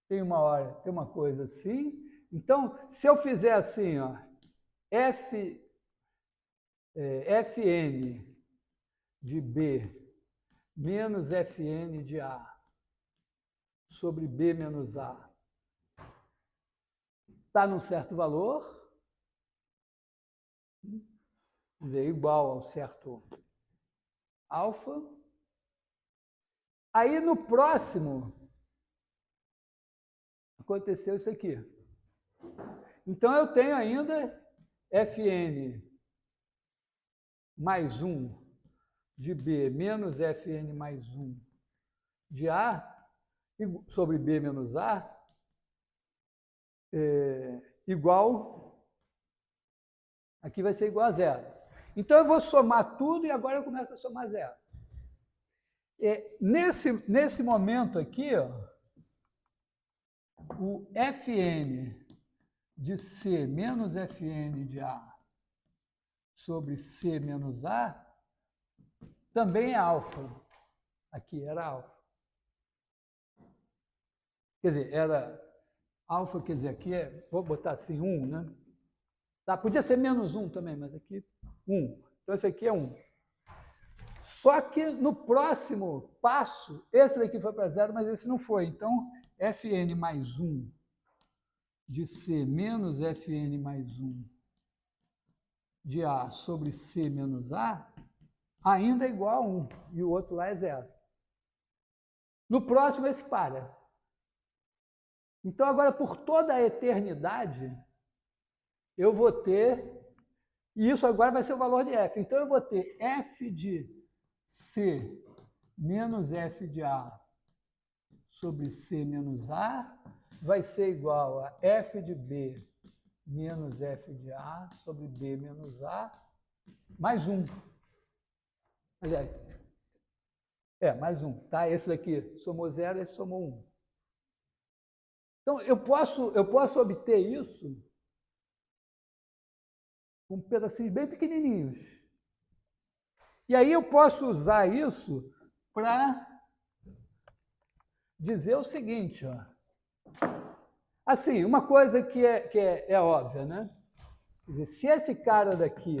tem uma coisa assim. Então, se eu fizer assim, ó, Fn de B menos Fn de A sobre B menos A está num certo valor, quer dizer, igual ao certo alfa. Aí, no próximo, aconteceu isso aqui. Então, eu tenho ainda Fn mais 1 de B menos Fn mais 1 de A sobre B menos A igual, aqui vai ser igual a 0. Então, eu vou somar tudo e agora eu começo a somar 0. Nesse momento aqui, ó, o Fn de C menos Fn de A sobre C menos A também é alfa. Aqui era alfa. Quer dizer, era alfa, quer dizer, aqui vou botar assim 1, né? Tá, podia ser menos 1 também, mas aqui 1. Então, esse aqui é 1. Só que no próximo passo, esse daqui foi para 0, mas esse não foi. Então, Fn mais 1 de C menos Fn mais 1 de A sobre C menos A ainda é igual a 1, e o outro lá é 0. No próximo, esse para. Então, agora, por toda a eternidade, eu vou ter, e isso agora vai ser o valor de f. Então, eu vou ter f de C menos f de A sobre C menos A vai ser igual a f de B menos f de A sobre B menos A mais 1. Aliás, mais 1, tá? Esse daqui somou 0, esse somou 1. Então, eu posso obter isso com pedacinhos bem pequenininhos. E aí eu posso usar isso para dizer o seguinte, ó. Assim, uma coisa que é óbvia, né? Quer dizer, se esse cara daqui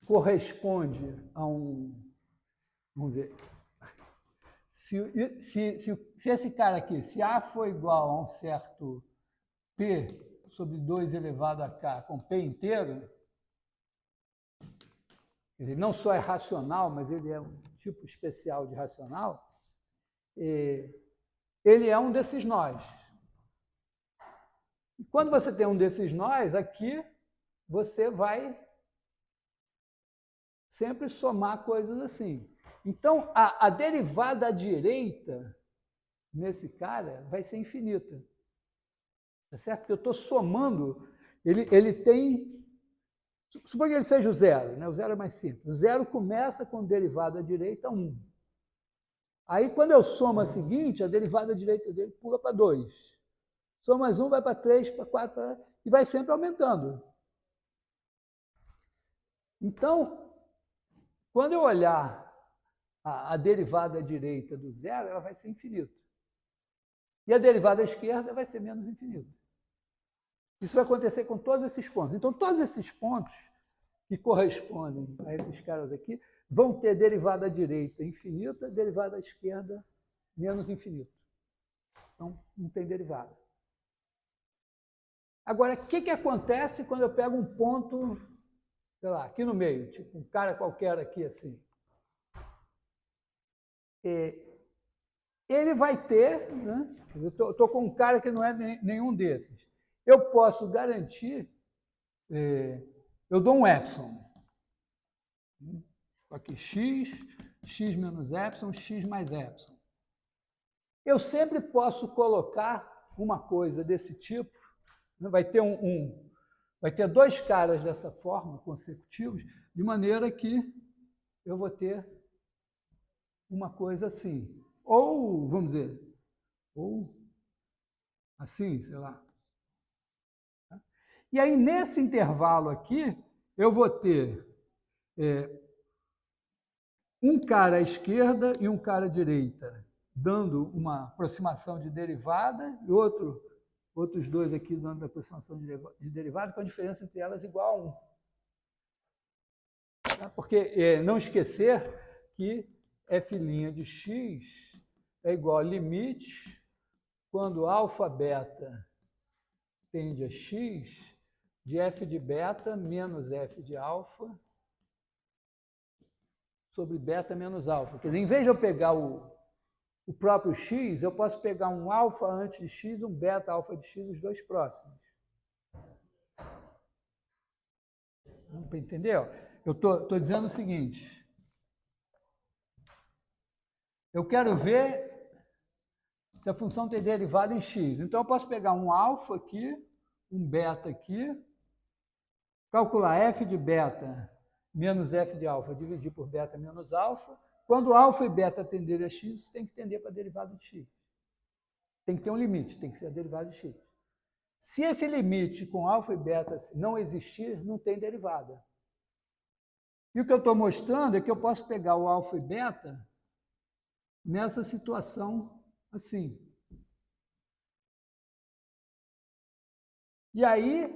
corresponde a um, vamos dizer, se esse cara aqui, se A for igual a um certo P sobre 2 elevado a K com P inteiro, ele não só é racional, mas ele é um tipo especial de racional, ele é um desses nós. E quando você tem um desses nós, aqui você vai sempre somar coisas assim. Então, a derivada à direita, nesse cara, vai ser infinita. Tá certo? Porque eu estou somando, ele tem... Suponha que ele seja o zero, né? O zero é mais simples. O zero começa com derivada à direita 1. Aí, quando eu somo a seguinte, a derivada à direita dele pula para 2. Soma mais 1, vai para 3, para 4, e vai sempre aumentando. Então, quando eu olhar a derivada à direita do zero, ela vai ser infinita. E a derivada à esquerda vai ser menos infinita. Isso vai acontecer com todos esses pontos. Então, todos esses pontos que correspondem a esses caras aqui vão ter derivada à direita infinita, derivada à esquerda menos infinita. Então, não tem derivada. Agora, o que acontece quando eu pego um ponto, sei lá, aqui no meio, tipo um cara qualquer aqui assim? Ele vai ter, né? Eu estou com um cara que não é nenhum desses. Eu posso garantir, eu dou um epsilon. Aqui x menos epsilon, x mais epsilon. Eu sempre posso colocar uma coisa desse tipo, né? Vai ter dois caras dessa forma, consecutivos, de maneira que eu vou ter uma coisa assim. Ou, vamos dizer, ou assim, sei lá. E aí, nesse intervalo aqui, eu vou ter um cara à esquerda e um cara à direita, dando uma aproximação de derivada, e outros dois aqui dando a aproximação de derivada, com a diferença entre elas igual a 1. Porque não esquecer que f' de x é igual a limite quando alfa beta tende a x de f de beta menos f de alfa sobre beta menos alfa. Quer dizer, em vez de eu pegar o próprio x, eu posso pegar um alfa antes de x, um beta alfa de x, os dois próximos. Entendeu? Eu estou dizendo o seguinte. Eu quero ver se a função tem derivada em x. Então, eu posso pegar um alfa aqui, um beta aqui, calcular f de beta menos f de alfa, dividir por beta menos alfa. Quando alfa e beta tenderem a x, isso tem que tender para a derivada de x. Tem que ter um limite, tem que ser a derivada de x. Se esse limite com alfa e beta não existir, não tem derivada. E o que eu estou mostrando é que eu posso pegar o alfa e beta nessa situação assim. E aí,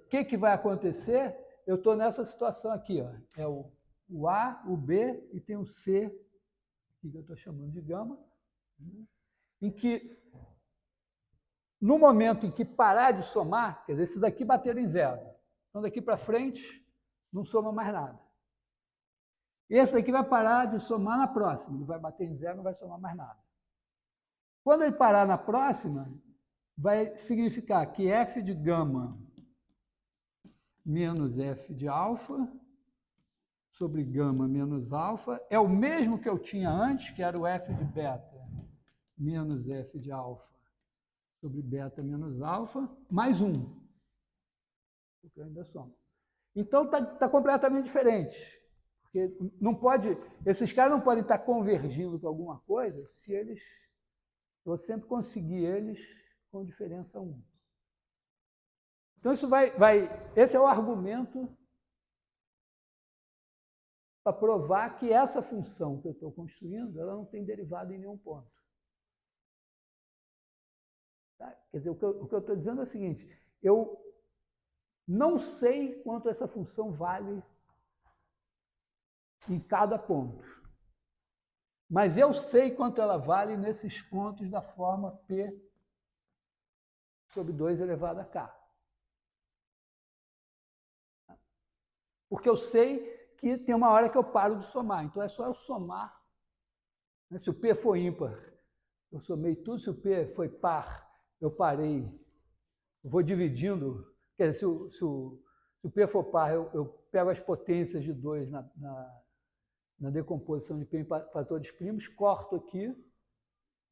o que vai acontecer? Eu estou nessa situação aqui, ó. É o A, o B e tem o C, que eu estou chamando de gama, em que, no momento em que parar de somar, quer dizer, esses aqui bateram em zero. Então, daqui para frente, não soma mais nada. Esse aqui vai parar de somar na próxima, ele vai bater em zero, não vai somar mais nada. Quando ele parar na próxima, vai significar que f de gama menos f de alfa sobre gama menos alfa é o mesmo que eu tinha antes, que era o f de beta menos f de alfa sobre beta menos alfa, mais 1. Porque eu ainda somo. Então, está completamente diferente. Porque não pode, esses caras não podem estar convergindo para alguma coisa se eu sempre conseguir eles com diferença 1. Então, isso esse é o argumento para provar que essa função que eu estou construindo, ela não tem derivada em nenhum ponto. Tá? Quer dizer, o que eu estou dizendo é o seguinte, eu não sei quanto essa função vale em cada ponto, mas eu sei quanto ela vale nesses pontos da forma P sobre 2 elevado a K. Porque eu sei que tem uma hora que eu paro de somar, então é só eu somar. Se o P for ímpar, eu somei tudo, se o P foi par, eu parei, eu vou dividindo, quer dizer, se o P for par, eu pego as potências de 2 na decomposição de P em fatores primos, corto aqui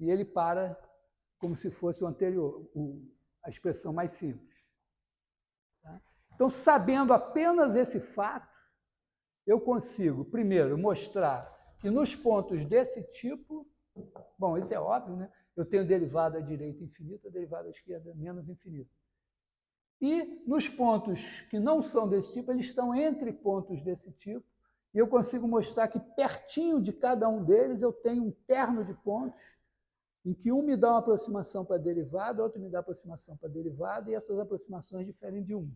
e ele para como se fosse o anterior, a expressão mais simples. Tá? Então, sabendo apenas esse fato, eu consigo, primeiro, mostrar que nos pontos desse tipo, bom, isso é óbvio, né? Eu tenho derivada à direita infinita, derivada à esquerda menos infinita. E nos pontos que não são desse tipo, eles estão entre pontos desse tipo, e eu consigo mostrar que pertinho de cada um deles eu tenho um terno de pontos, em que um me dá uma aproximação para a derivada, outro me dá aproximação para a derivada, e essas aproximações diferem de um.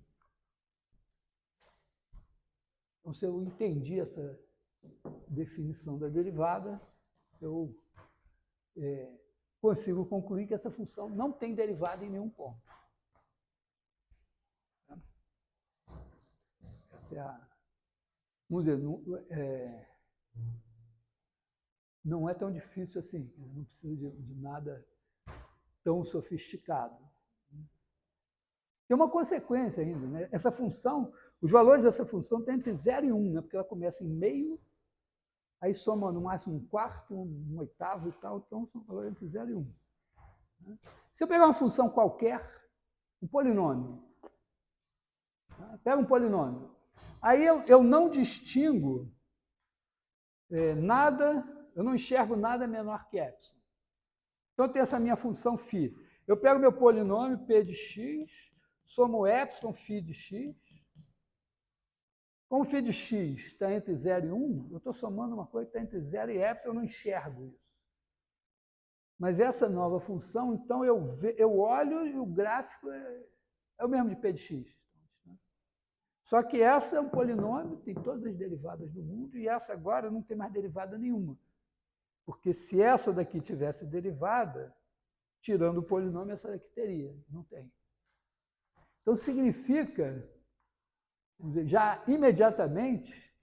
Então, se eu entendi essa definição da derivada, eu consigo concluir que essa função não tem derivada em nenhum ponto. Essa é a... Vamos dizer, não é tão difícil assim, não precisa de nada tão sofisticado. Tem uma consequência ainda, né? Essa função, os valores dessa função estão entre 0 e 1, né? Porque ela começa em meio, aí soma no máximo um quarto, um oitavo e tal, então são valores entre 0 e 1. Se eu pegar uma função qualquer, um polinômio, pega um polinômio, aí eu não distingo nada, eu não enxergo nada menor que epsilon. Então, eu tenho essa minha função φ. Eu pego meu polinômio P de x, somo epsilon φ de x. Como φ de x está entre 0 e 1, eu estou somando uma coisa que está entre 0 e epsilon, eu não enxergo isso. Mas essa nova função, então, eu olho e o gráfico é o mesmo de P de x. Só que essa é um polinômio, tem todas as derivadas do mundo, e essa agora não tem mais derivada nenhuma. Porque se essa daqui tivesse derivada, tirando o polinômio, essa daqui teria. Não tem. Então, significa, vamos dizer, já imediatamente,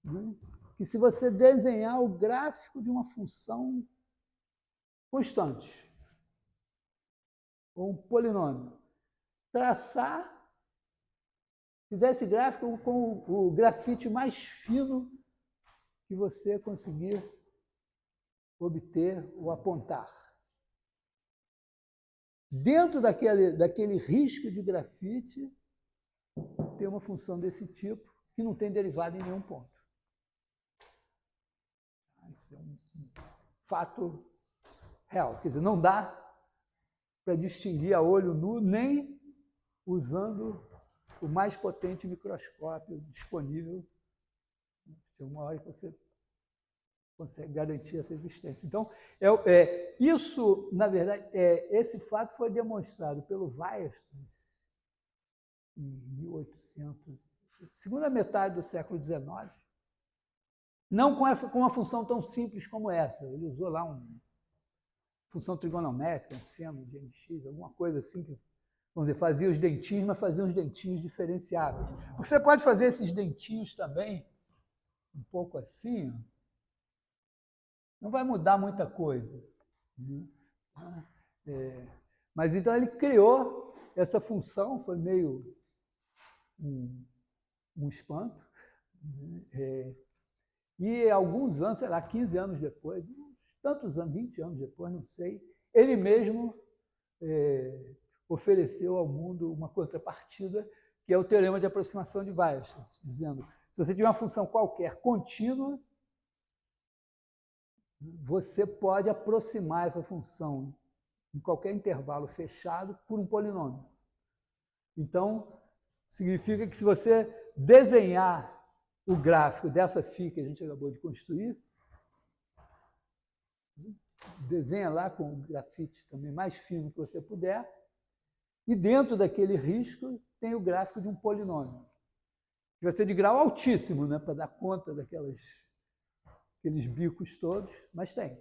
né, que se você desenhar o gráfico de uma função constante, ou um polinômio, fizer esse gráfico com o grafite mais fino que você conseguir obter ou apontar. Dentro daquele risco de grafite, tem uma função desse tipo que não tem derivada em nenhum ponto. Isso é um fato real. Quer dizer, não dá para distinguir a olho nu, nem usando o mais potente microscópio disponível. Tem uma hora que você consegue garantir essa existência. Então, isso, na verdade, esse fato foi demonstrado pelo Weierstrass em 1800, segunda metade do século XIX, não com uma função tão simples como essa. Ele usou lá uma função trigonométrica, um seno de nx, alguma coisa assim, que, vamos dizer, fazia os dentinhos, mas fazia uns dentinhos diferenciáveis. Você pode fazer esses dentinhos também, um pouco assim, ó. Não vai mudar muita coisa. Mas então ele criou essa função, foi meio um espanto. E alguns anos, sei lá, 15 anos depois, tantos anos, 20 anos depois, não sei, ele mesmo ofereceu ao mundo uma contrapartida, que é o teorema de aproximação de Weierstrass, dizendo, se você tiver uma função qualquer contínua, você pode aproximar essa função em qualquer intervalo fechado por um polinômio. Então, significa que se você desenhar o gráfico dessa φ que a gente acabou de construir, desenha lá com o grafite também mais fino que você puder, e dentro daquele risco tem o gráfico de um polinômio, que vai ser de grau altíssimo, né, para dar conta daqueles bicos todos, mas tem.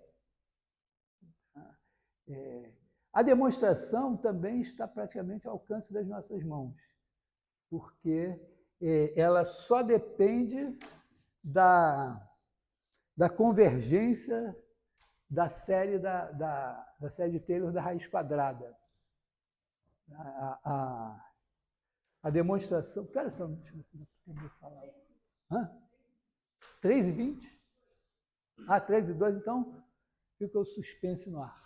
A demonstração também está praticamente ao alcance das nossas mãos, porque ela só depende da convergência da série da série de Taylor da raiz quadrada. A demonstração... Que horas são? Deixa eu ver se eu falar. 3h20? Ah, 3 e 2, então fica o suspense no ar.